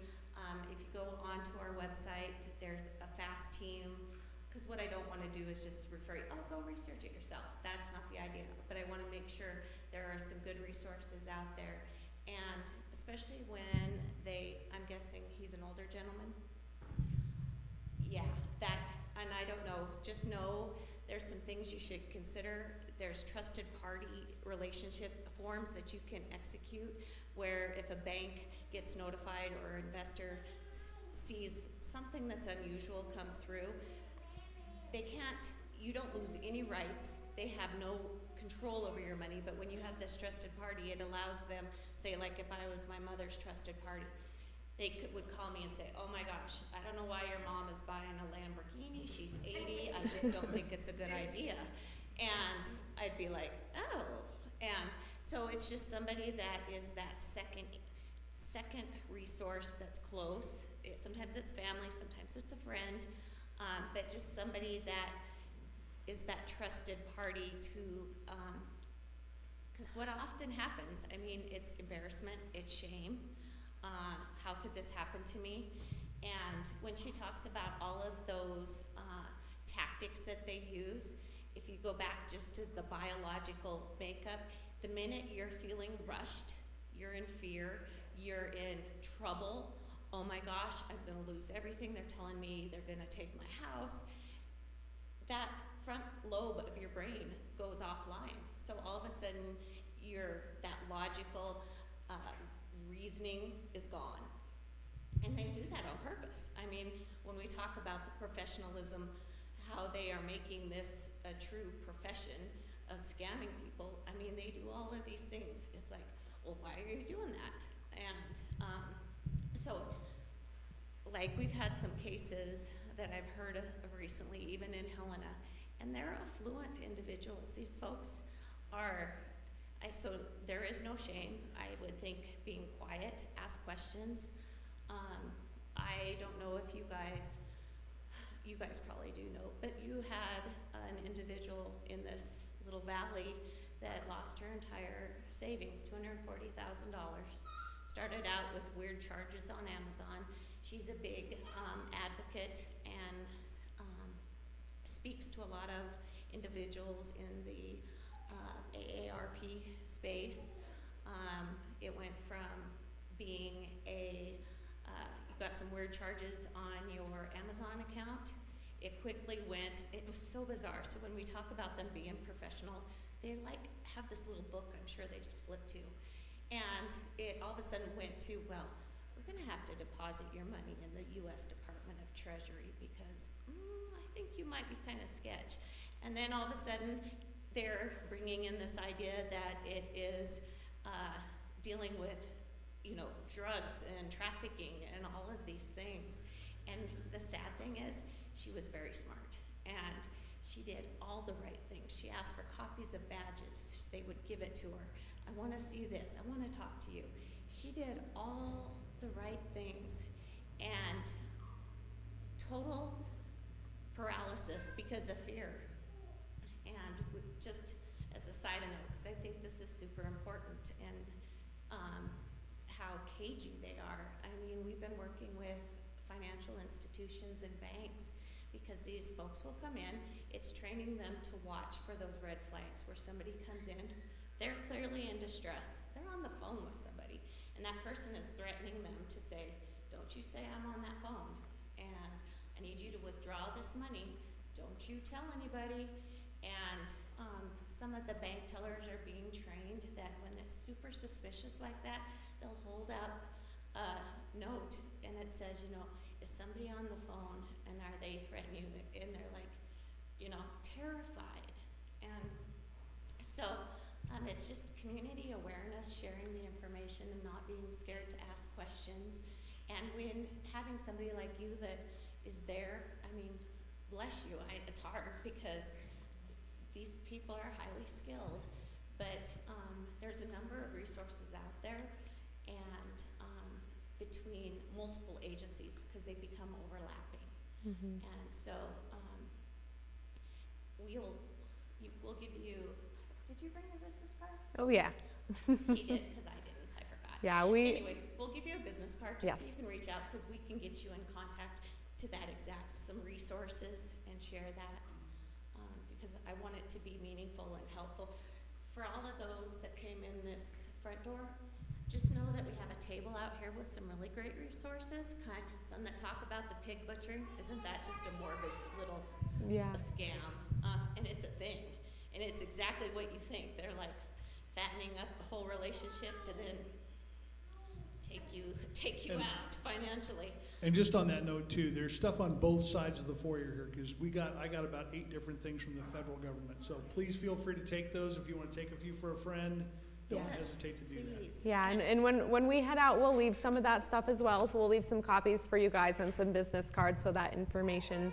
S20: If you go onto our website, there's a fast team, because what I don't want to do is just refer you, go research it yourself. That's not the idea, but I want to make sure there are some good resources out there. And especially when I'm guessing he's an older gentleman. Yeah, and I don't know, just know there's some things you should consider. There's trusted party relationship forms that you can execute, where if a bank gets notified or an investor sees something that's unusual come through, you don't lose any rights. They have no control over your money, but when you have this trusted party, it allows them, say like if I was my mother's trusted party, they would call me and say, oh my gosh, I don't know why your mom is buying a Lamborghini, she's 80, I just don't think it's a good idea. And I'd be like, oh. And so it's just somebody that is that second resource that's close. Sometimes it's family, sometimes it's a friend, but just somebody that is that trusted party to, because what often happens, I mean, it's embarrassment, it's shame. How could this happen to me? And when she talks about all of those tactics that they use, if you go back just to the biological makeup, the minute you're feeling rushed, you're in fear, you're in trouble, oh my gosh, I'm gonna lose everything, they're telling me they're gonna take my house, that front lobe of your brain goes offline. So all of a sudden, that logical reasoning is gone. And they do that on purpose. I mean, when we talk about the professionalism, how they are making this a true profession of scamming people, I mean, they do all of these things. It's like, well, why are you doing that? And so, like, we've had some cases that I've heard of recently, even in Helena, and they're affluent individuals. These folks are, so there is no shame. I would think being quiet, ask questions. I don't know if you guys probably do know, but you had an individual in this little valley that lost her entire savings, $240,000. started out with weird charges on Amazon. She's a big advocate and speaks to a lot of individuals in the AARP space. It went from being you got some weird charges on your Amazon account. It quickly went, it was so bizarre. So when we talk about them being professional, they like have this little book I'm sure they just flip to. And it all of a sudden went to, well, we're gonna have to deposit your money in the US Department of Treasury because I think you might be kind of sketch. And then all of a sudden, they're bringing in this idea that it is dealing with, drugs and trafficking and all of these things. And the sad thing is, she was very smart and she did all the right things. She asked for copies of badges. They would give it to her. I want to see this. I want to talk to you. She did all the right things and total paralysis because of fear. And just as a side note, because I think this is super important and how cagey they are. I mean, we've been working with financial institutions and banks because these folks will come in. It's training them to watch for those red flags where somebody comes in, they're clearly in distress. They're on the phone with somebody and that person is threatening them to say, don't you say I'm on that phone and I need you to withdraw this money. Don't you tell anybody. And some of the bank tellers are being trained that when it's super suspicious like that, they'll hold up a note and it says, is somebody on the phone and are they threatening you? And they're like, terrified. And so it's just community awareness, sharing the information and not being scared to ask questions. And when having somebody like you that is there, I mean, bless you. It's hard because these people are highly skilled, but there's a number of resources out there and between multiple agencies because they become overlapping. Mm-hmm. And so we'll give you, did you bring your business card?
S3: Oh yeah.
S20: She did because I didn't, I forgot.
S3: Yeah,
S20: Anyway, we'll give you a business card just
S3: yes.
S20: so you can reach out because we can get you in contact to that exact, some resources and share that. Because I want it to be meaningful and helpful. For all of those that came in this front door, just know that we have a table out here with some really great resources. Some that talk about the pig butchering. Isn't that just a morbid little a scam? And it's a thing. And it's exactly what you think. They're like fattening up the whole relationship to then take you out financially.
S4: And just on that note too, there's stuff on both sides of the foyer here because I got about 8 different things from the federal government. So please feel free to take those if you want to take a few for a friend. Don't hesitate to do that.
S3: Yeah, and when we head out, we'll leave some of that stuff as well. So we'll leave some copies for you guys and some business cards so that information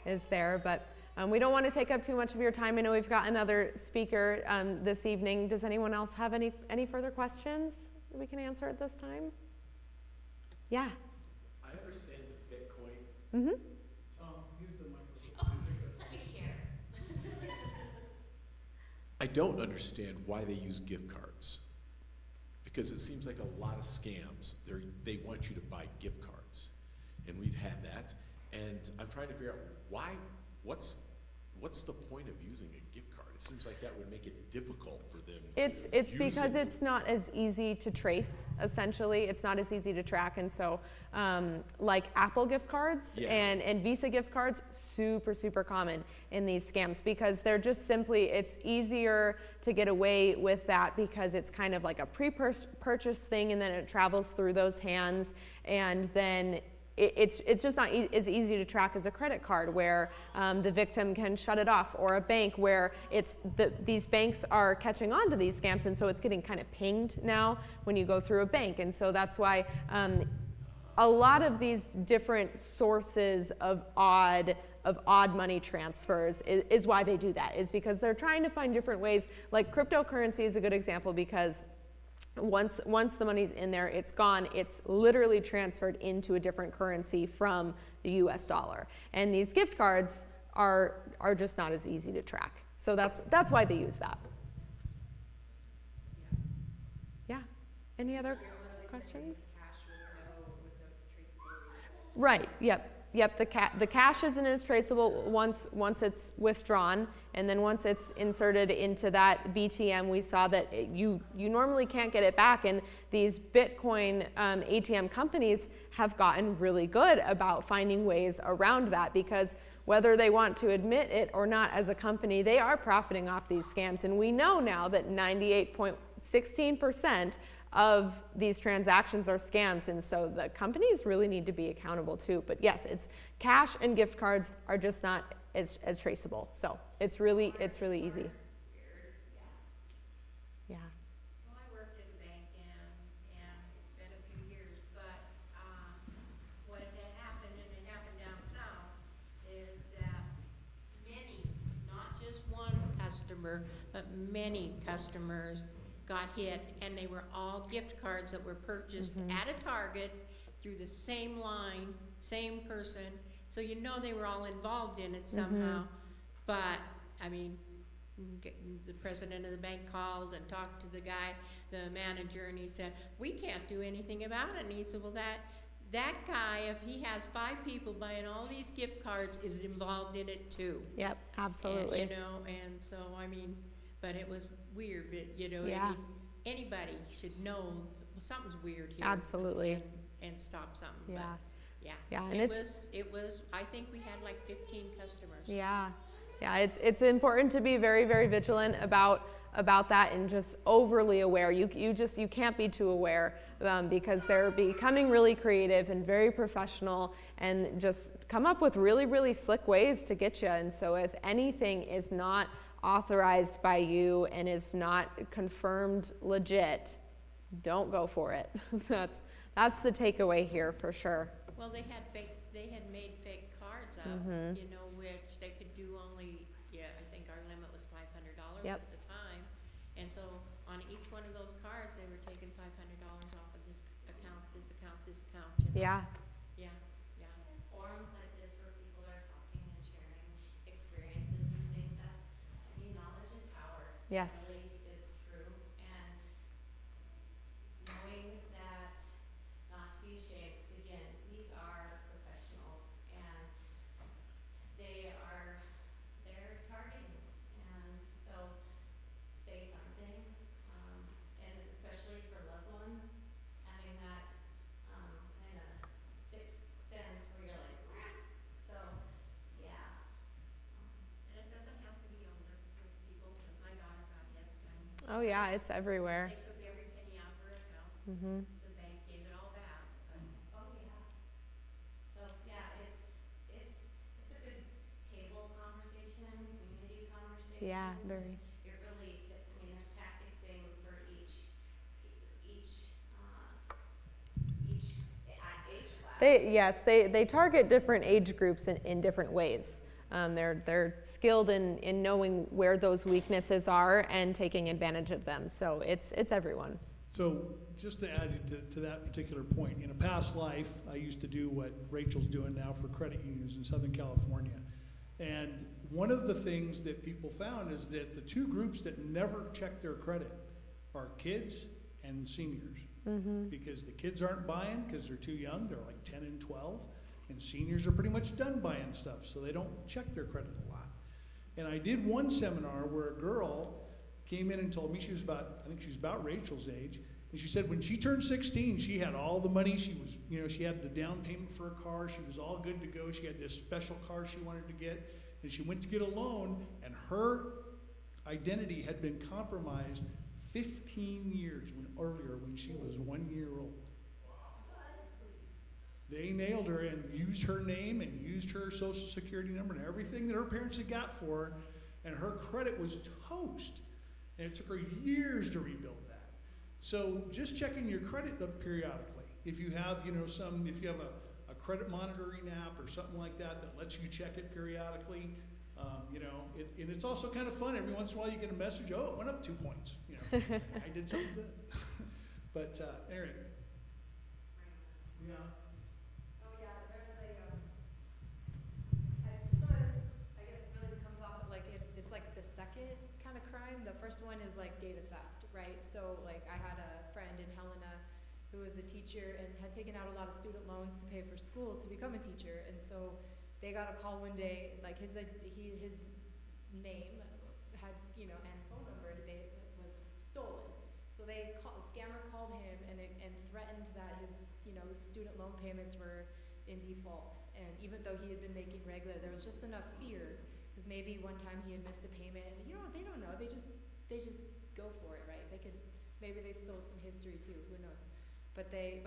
S3: is there. But we don't want to take up too much of your time. I know we've got another speaker this evening. Does anyone else have any further questions that we can answer at this time? Yeah.
S9: I understand the Bitcoin.
S3: Mm-hmm.
S4: Use the microphone.
S20: Let me share.
S9: I don't understand why they use gift cards. Because it seems like a lot of scams. They want you to buy gift cards. And we've had that. And I'm trying to figure out what's the point of using a gift card? It seems like that would make it difficult for them
S3: It's because it's not as easy to trace, essentially. It's not as easy to track. And so like Apple gift cards and Visa gift cards, super, super common in these scams because they're just simply, it's easier to get away with that because it's kind of like a pre-purchase thing and then it travels through those hands and then it's just not as easy to track as a credit card where the victim can shut it off, or a bank where these banks are catching on to these scams, and so it's getting kind of pinged now when you go through a bank. And so that's why a lot of these different sources of odd money transfers is why they do that, is because they're trying to find different ways. Like cryptocurrency is a good example because once the money's in there, it's gone. It's literally transferred into a different currency from the US dollar. And these gift cards are just not as easy to track. So that's why they use that. Yeah. Any other? questions? Right, yep. Yep, the cash isn't as traceable once it's withdrawn, and then once it's inserted into that BTM, we saw that you normally can't get it back, and these Bitcoin ATM companies have gotten really good about finding ways around that, because whether they want to admit it or not as a company, they are profiting off these scams, and we know now that 98.16% of these transactions are scams, and so the companies really need to be accountable too. But yes, it's cash and gift cards are just not as traceable. So it's really easy. Yeah.
S19: Well, I worked at a bank and it's been a few years, but what had happened, and it happened down south, is that many, not just one customer, but many customers got hit, and they were all gift cards that were purchased at a Target through the same line, same person. So you know they were all involved in it somehow. But, I mean, the president of the bank called and talked to the guy, the manager, and he said, we can't do anything about it. And he said, well, that guy, if he has 5 people buying all these gift cards, is involved in it too.
S3: Yep, absolutely.
S19: And, and so, I mean, but it was weird,
S3: Yeah.
S19: Anybody should know something's weird here.
S3: Absolutely.
S19: And stop something.
S3: Yeah.
S19: But, yeah.
S3: Yeah, and
S19: it was, I think we had like 15 customers.
S3: Yeah. Yeah, it's important to be very, very vigilant about that, and just overly aware. You can't be too aware, because they're becoming really creative and very professional, and just come up with really, really slick ways to get you. And so if anything is not authorized by you and is not confirmed legit, don't go for it. That's the takeaway here for sure.
S19: Well, they had made fake cards up, which they could do only, I think our limit was $500 at the time. And so on each one of those cards, they were taking $500 off of this account, this account, this account.
S3: Yeah.
S19: Yeah.
S20: There's forums like this where people are talking and sharing experiences and things. Knowledge is power.
S3: Yes.
S20: It really is true. And knowing that, not to be ashamed, 'cause again, these are professionals, and they're targeting. And so say something, and especially for loved ones, having that kind of sixth sense where you're like, ah. So, yeah.
S19: And it doesn't have to be older people, because my daughter got hit.
S3: Oh yeah, it's everywhere.
S19: They took every penny out of her account. The bank gave it all back. But,
S20: oh yeah. So yeah, it's a good table conversation, community conversation.
S3: Yeah, very.
S20: It really, there's tacticsing for each age class.
S3: They target different age groups in different ways. They're skilled in knowing where those weaknesses are and taking advantage of them. So it's everyone.
S4: So just to add to that particular point, in a past life, I used to do what Rachel's doing now for credit unions in Southern California. And one of the things that people found is that the two groups that never check their credit are kids and seniors. Because the kids aren't buying because they're too young, they're like 10 and 12, and seniors are pretty much done buying stuff, so they don't check their credit a lot. And I did one seminar where a girl came in and told me, I think she was about Rachel's age, and she said when she turned 16, she had all the money, she had the down payment for a car, she was all good to go, she had this special car she wanted to get, and she went to get a loan, and her identity had been compromised 15 years earlier when she was 1 year old. They nailed her and used her name and used her social security number and everything that her parents had got for her, and her credit was toast. And it took her years to rebuild that. So just checking your credit up periodically. If you have, if you have a credit monitoring app or something like that lets you check it periodically, and it's also kind of fun. Every once in a while you get a message, oh, it went up 2 points. I did something good. But Aaron. Yeah.
S21: First one is like data theft, right? So like I had a friend in Helena who was a teacher and had taken out a lot of student loans to pay for school to become a teacher. And so they got a call one day, like his name had, you know, and phone number was stolen. So the scammer called him and threatened that his, you know, student loan payments were in default. And even though he had been making regular, there was just enough fear, because maybe one time he had missed a payment, and you know, they don't know, they just go for it, right? Maybe they stole some history too, who knows? But they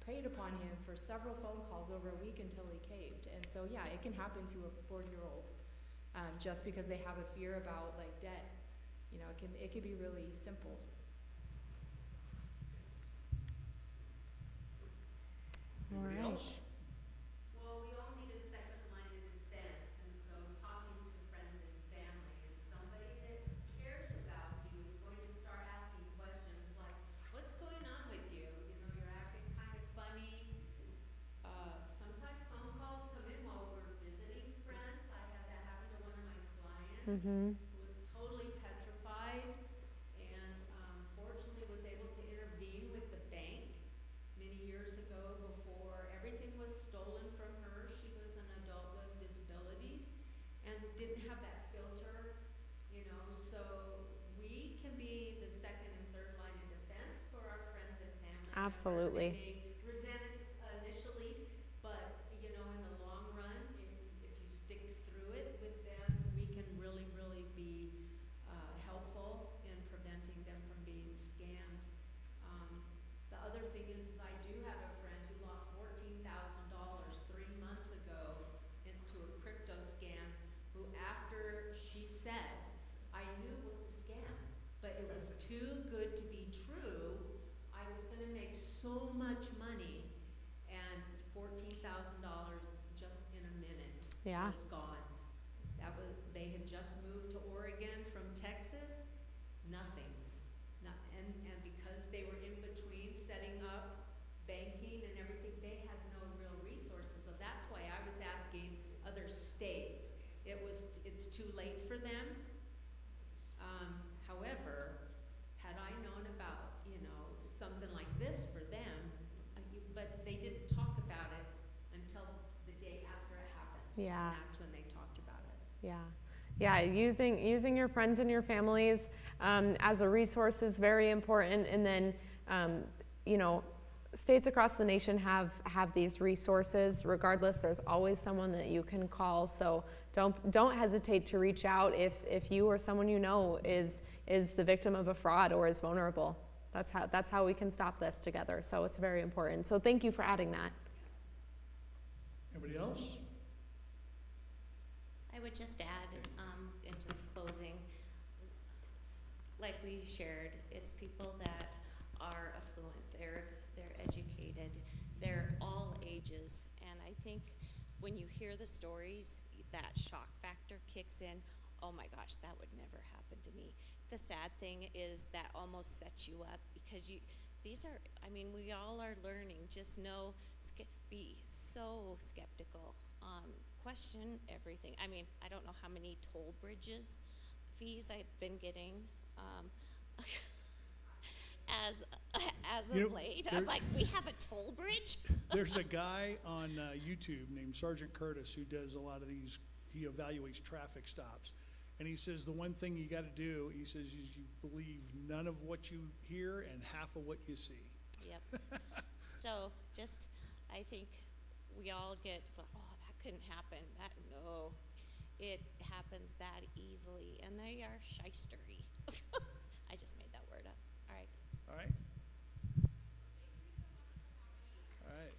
S21: preyed upon him for several phone calls over a week until he caved. And so yeah, it can happen to a 40-year-old, just because they have a fear about like debt. You know, it can be really simple.
S1: Anybody else?
S19: Well, we all need a second line of defense, and so talking to friends and family, and somebody that cares about you is going to start asking questions like, what's going on with you? You know, you're acting kind of funny. Sometimes phone calls come in while we're visiting friends. I had that happen to one of my clients.
S3: Mm-hmm.
S19: Who was totally petrified, and fortunately was able to intervene with the bank many years ago before everything was stolen from her. She was an adult with disabilities and didn't have that filter, you know, so we can be the second and third line of defense for our friends and family
S3: Absolutely.
S19: members. They may resent it initially, but you know, in the long run, if you stick through it with them, we can really, really be helpful in preventing them from being scammed. The other thing is I do have a friend who lost $14,000 3 months ago into a crypto scam, who after she said, I knew it was a scam, but it was too good to be true. I was gonna make so much money, and $14,000 just in a minute was gone. They had just moved to Oregon from Texas, nothing. And because they were in between setting up banking and everything, they had no real resources. So that's why I was asking other states. It's too late for them. However, had I known about, you know, something like this for them, but they didn't talk about it until the day after it happened.
S3: Yeah.
S19: And that's when they talked about it.
S3: Yeah. Yeah, using your friends and your families as a resource is very important. And then, you know, states across the nation have these resources. Regardless, there's always someone that you can call. So don't hesitate to reach out if you or someone you know is the victim of a fraud or is vulnerable. That's how we can stop this together. So it's very important. So thank you for adding that.
S1: Anybody else?
S20: I would just add, in just closing, like we shared, it's people that are affluent, they're educated, they're all ages, and I think when you hear the stories, that shock factor kicks in. Oh my gosh, that would never happen to me. The sad thing is that almost sets you up, because we all are learning. Just know, be so skeptical. Question everything. I mean, I don't know how many toll bridges fees I've been getting as of late. I'm like, we have a toll bridge?
S1: There's a guy on YouTube named Sergeant Curtis who does a lot of these, he evaluates traffic stops. And he says the one thing you got to do, he says, is you believe none of what you hear and half of what you see.
S20: Yep. So I think we all get, oh, that couldn't happen. No, it happens that easily, and they are shystery. I just made that word up. All right.
S1: All right. All right.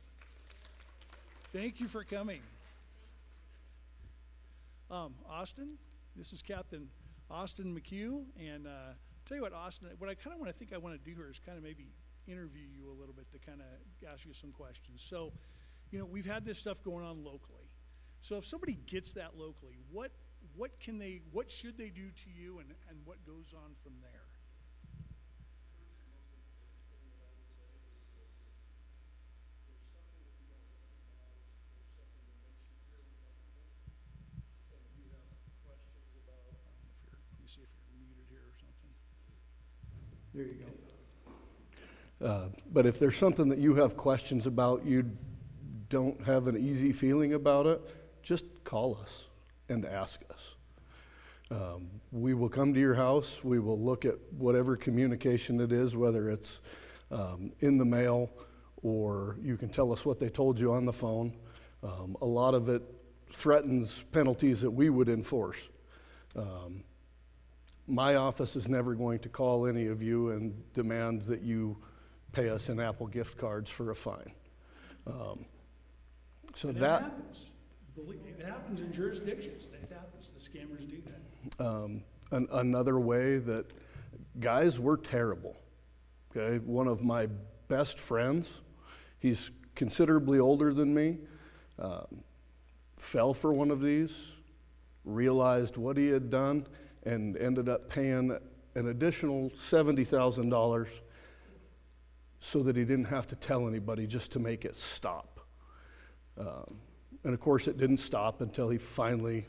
S1: Thank you for coming. Austin, this is Captain Austin McHugh, and tell you what, Austin, what I kind of want to do here is kind of maybe interview you a little bit to kind of ask you some questions. So, you know, we've had this stuff going on locally. So if somebody gets that locally, what should they do to you, and what goes on from there? Let me see if you're muted here or something. There you go.
S5: But if there's something that you have questions about, you don't have an easy feeling about it, just call us and ask us. We will come to your house. We will look at whatever communication it is, whether it's in the mail or you can tell us what they told you on the phone. A lot of it threatens penalties that we would enforce. My office is never going to call any of you and demand that you pay us in Apple gift cards for a fine. So
S4: And
S5: that
S4: it happens. It happens in jurisdictions. It happens. The scammers do that.
S5: Another way that, guys, we're terrible. Okay, one of my best friends, he's considerably older than me, fell for one of these, realized what he had done, and ended up paying an additional $70,000 so that he didn't have to tell anybody, just to make it stop. And of course it didn't stop until he finally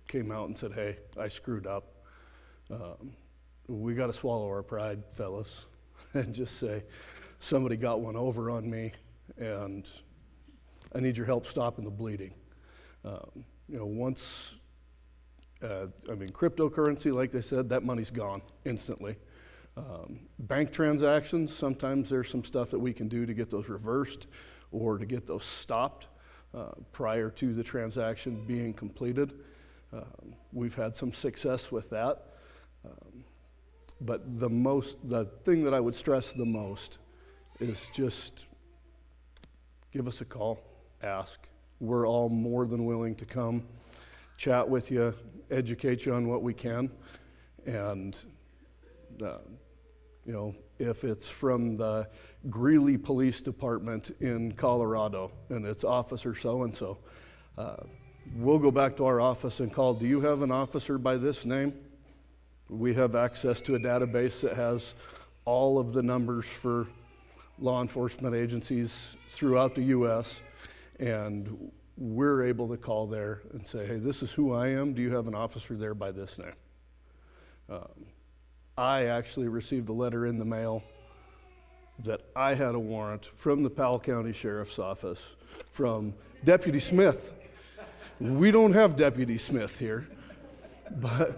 S5: came out and said, hey, I screwed up. We got to swallow our pride, fellas, and just say, somebody got one over on me and I need your help stopping the bleeding. Once, cryptocurrency, like they said, that money's gone instantly. Bank transactions, sometimes there's some stuff that we can do to get those reversed or to get those stopped prior to the transaction being completed. We've had some success with that. But the thing that I would stress the most is just give us a call, ask. We're all more than willing to come, chat with you, educate you on what we can. And, if it's from the Greeley Police Department in Colorado and it's Officer so-and-so, we'll go back to our office and call, do you have an officer by this name? We have access to a database that has all of the numbers for law enforcement agencies throughout the U.S., and we're able to call there and say, hey, this is who I am. Do you have an officer there by this name? I actually received a letter in the mail that I had a warrant from the Powell County Sheriff's Office from Deputy Smith. We don't have Deputy Smith here, but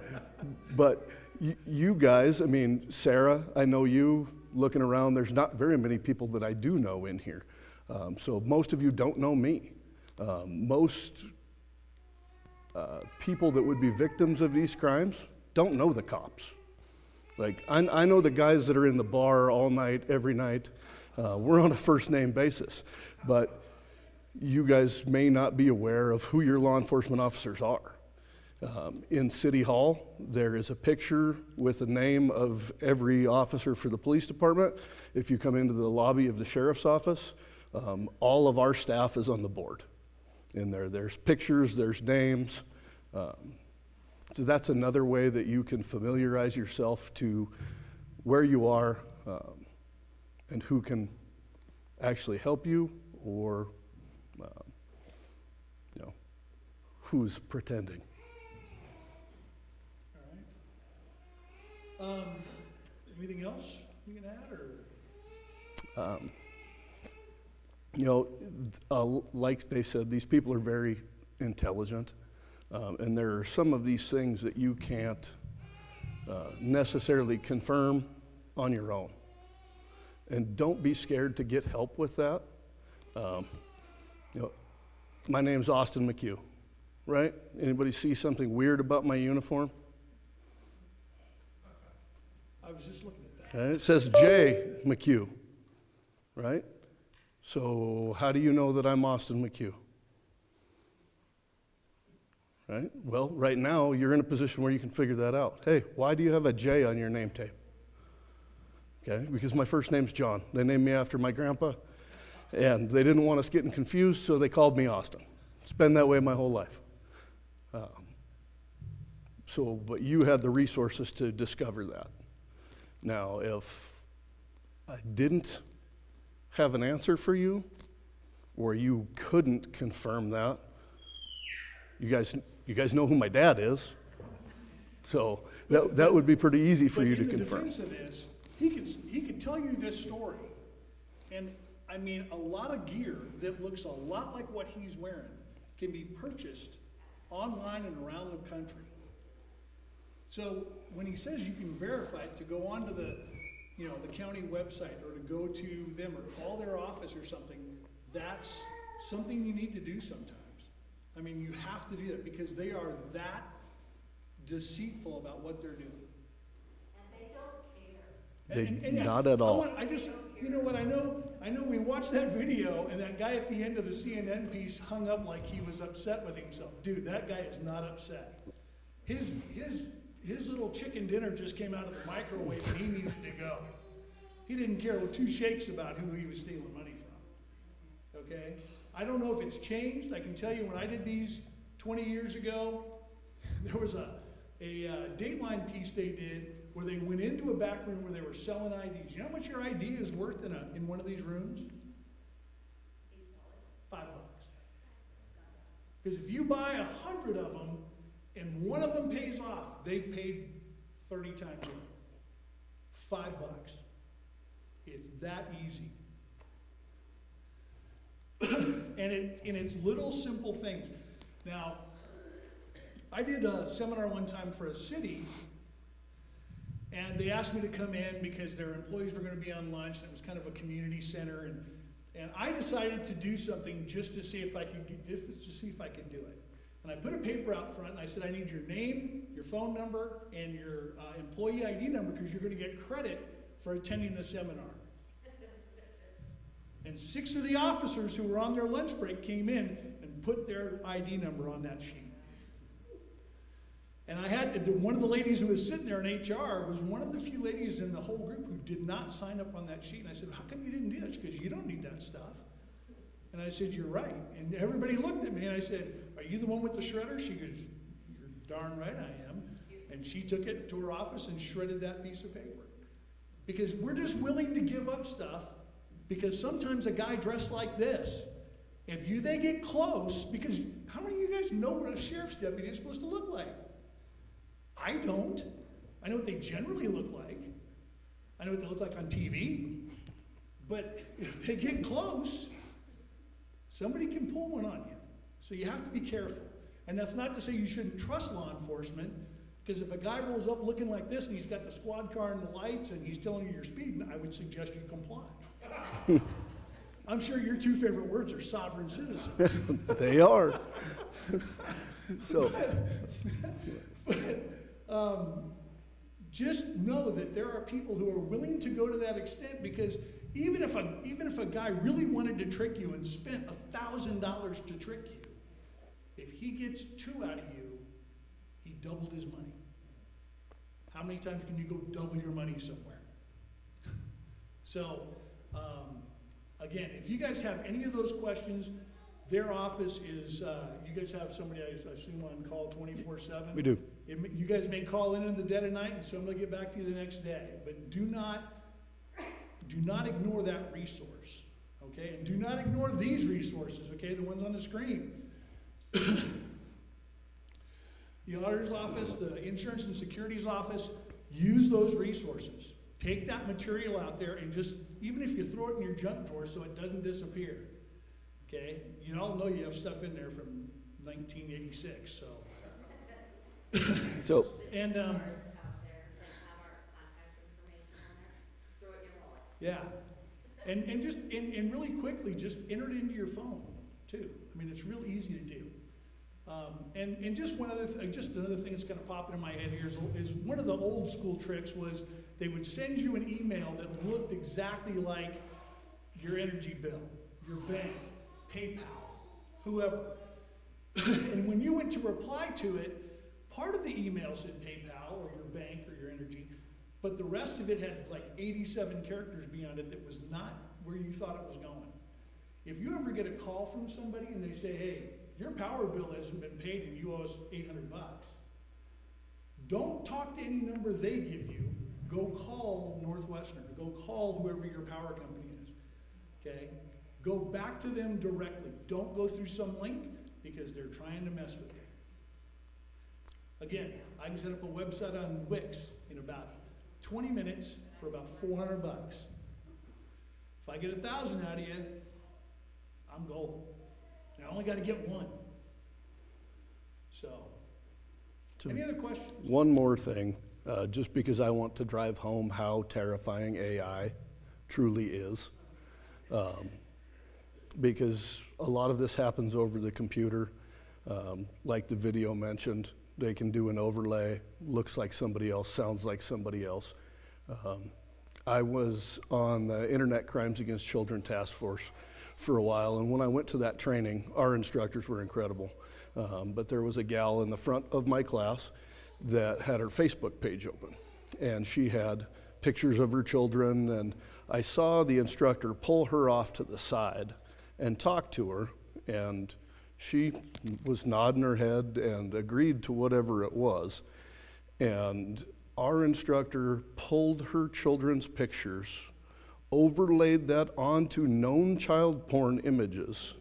S5: you guys, Sarah, I know you, looking around, there's not very many people that I do know in here. So most of you don't know me. Most people that would be victims of these crimes don't know the cops. Like, I know the guys that are in the bar all night, every night. We're on a first name basis. But you guys may not be aware of who your law enforcement officers are. In City Hall, there is a picture with the name of every officer for the police department. If you come into the lobby of the sheriff's office, all of our staff is on the board. In there's pictures, there's names. So that's another way that you can familiarize yourself to where you are and who can actually help you, or who's pretending.
S4: All right. Anything else you can add, or?
S5: Like they said, these people are very intelligent. And there are some of these things that you can't necessarily confirm on your own. And don't be scared to get help with that. My name's Austin McHugh, right? Anybody see something weird about my uniform?
S4: I was just looking at that.
S5: Okay, it says J. McHugh, right? So how do you know that I'm Austin McHugh? Right? Well, right now, you're in a position where you can figure that out. Hey, why do you have a J on your name tape? Okay, because my first name's John. They named me after my grandpa, and they didn't want us getting confused, so they called me Austin. It's been that way my whole life. But you had the resources to discover that. Now, if I didn't have an answer for you, or you couldn't confirm that, you guys know who my dad is, so that would be pretty easy for you to confirm.
S4: In the defense of this, he could tell you this story. And I mean, a lot of gear that looks a lot like what he's wearing can be purchased online and around the country. So when he says you can verify it, to go onto the county website or to go to them or call their office or something, that's something you need to do sometimes. I mean, you have to do that because they are that deceitful about what they're doing.
S5: Not at all.
S4: You know what, I know we watched that video and that guy at the end of the CNN piece hung up like he was upset with himself. Dude, that guy is not upset. His little chicken dinner just came out of the microwave and he needed to go. He didn't care with two shakes about who he was stealing money from. Okay? I don't know if it's changed. I can tell you when I did these 20 years ago, there was a Dateline piece they did where they went into a back room where they were selling IDs. You know how much your ID is worth in one of these rooms? $5. Because if you buy 100 of them and one of them pays off, they've paid 30 times over. $5. It's that easy. and it's little simple things. Now, I did a seminar one time for a city, and they asked me to come in because their employees were going to be on lunch, and it was kind of a community center, and I decided to do something just to see if I could do it. And I put a paper out front, and I said, I need your name, your phone number, and your employee ID number because you're going to get credit for attending the seminar. And 6 of the officers who were on their lunch break came in and put their ID number on that sheet. And I had, one of the ladies who was sitting there in HR was one of the few ladies in the whole group who did not sign up on that sheet. And I said, how come you didn't do that? She goes, you don't need that stuff. And I said, you're right. And everybody looked at me and I said, are you the one with the shredder? She goes, you're darn right I am. And she took it to her office and shredded that piece of paper. Because we're just willing to give up stuff because sometimes a guy dressed like this, they get close, because how many of you guys know what a sheriff's deputy is supposed to look like? I don't. I know what they generally look like. I know what they look like on TV. But if they get close, somebody can pull one on you. So you have to be careful. And that's not to say you shouldn't trust law enforcement, because if a guy rolls up looking like this and he's got the squad car and the lights and he's telling you you're speeding, I would suggest you comply. I'm sure your 2 favorite words are sovereign citizen.
S5: They are. So.
S4: Just know that there are people who are willing to go to that extent, because even if a guy really wanted to trick you and spent $1,000 to trick you, if he gets 2 out of you, he doubled his money. How many times can you go double your money somewhere? So, again, if you guys have any of those questions, their office is, you guys have somebody, I assume, on call 24/7?
S5: We do.
S4: You guys may call in the dead of night and somebody will get back to you the next day. But do not ignore that resource, okay? And do not ignore these resources, okay? The ones on the screen. The auditor's office, the insurance and securities office, use those resources. Take that material out there and just, even if you throw it in your junk drawer so it doesn't disappear, okay? You all know you have stuff in there from 1986, so.
S5: So.
S4: And, yeah. And just, and really quickly, just enter it into your phone, too. I mean, it's real easy to do. And just one other just another thing that's kind of popping in my head here is one of the old school tricks was they would send you an email that looked exactly like your energy bill, your bank, PayPal, whoever. And when you went to reply to it, part of the email said PayPal or your bank or your energy, but the rest of it had like 87 characters beyond it that was not where you thought it was going. If you ever get a call from somebody and they say, hey, your power bill hasn't been paid and you owe us $800, don't talk to any number they give you. Go call Northwestern, go call whoever your power company is, okay? Go back to them directly. Don't go through some link because they're trying to mess with you. Again, I can set up a website on Wix in about 20 minutes, for about 400 bucks. If I get 1,000 out of you, I'm gold. And I only got to get one. So, any other questions?
S5: One more thing, just because I want to drive home how terrifying AI truly is. Because a lot of this happens over the computer. Like the video mentioned, they can do an overlay, looks like somebody else, sounds like somebody else. I was on the Internet Crimes Against Children Task Force for a while, and when I went to that training, our instructors were incredible. But there was a gal in the front of my class that had her Facebook page open, and she had pictures of her children, and I saw the instructor pull her off to the side and talk to her, and she was nodding her head and agreed to whatever it was. And our instructor pulled her children's pictures, overlaid that onto known child porn images,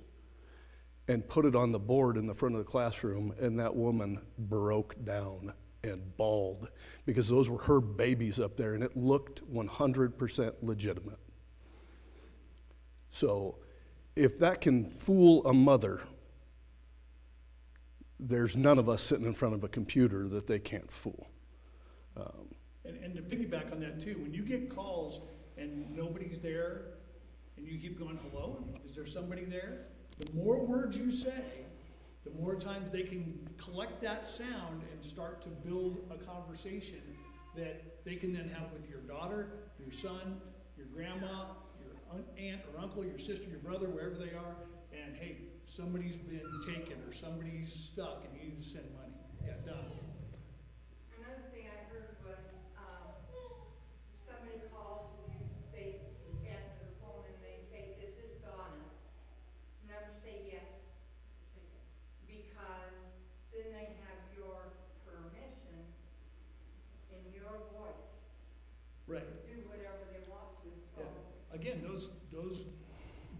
S5: and put it on the board in the front of the classroom, and that woman broke down and bawled because those were her babies up there, and it looked 100% legitimate. So if that can fool a mother, there's none of us sitting in front of a computer that they can't fool.
S4: And to piggyback on that too, when you get calls and nobody's there, and you keep going, hello, is there somebody there? The more words you say, the more times they can collect that sound and start to build a conversation that they can then have with your daughter, your son, your grandma, your aunt or uncle, your sister, your brother, wherever they are, and hey, somebody's been taken or somebody's stuck and you need to send money. Yeah, done.
S19: Another thing I heard was somebody calls, they answer the phone and they say, is this Donna? Never say yes. Because then they have your permission in your voice.
S4: Right.
S19: To do whatever they want to. So
S4: Yeah. Again,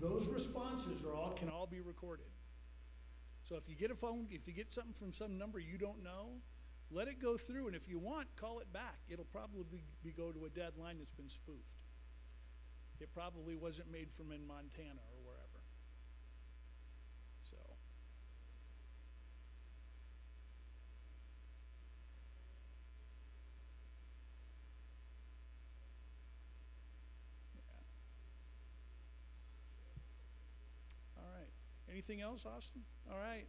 S4: those responses can all be recorded. So if you get a phone, if you get something from some number you don't know, let it go through, and if you want, call it back. It'll probably go to a dead line that's been spoofed. It probably wasn't made from in Montana or wherever. So. Yeah. All right. Anything else, Austin? All right.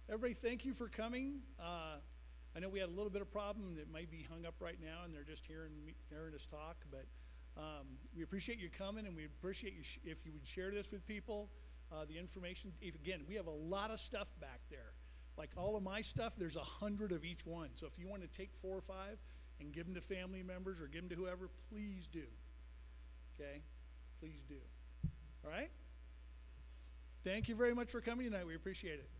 S4: Everybody, thank you for coming. I know we had a little bit of problem that might be hung up right now, and they're just hearing us talk, but we appreciate you coming, and we appreciate you if you would share this with people, the information. Again, we have a lot of stuff back there. Like all of my stuff, there's 100 of each one. So if you want to take 4 or 5 and give them to family members or give them to whoever, please do. Okay? Please do. All right? Thank you very much for coming tonight. We appreciate it.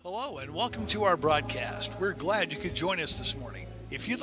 S4: Hello and welcome to our broadcast. We're glad you could join us this morning. If you'd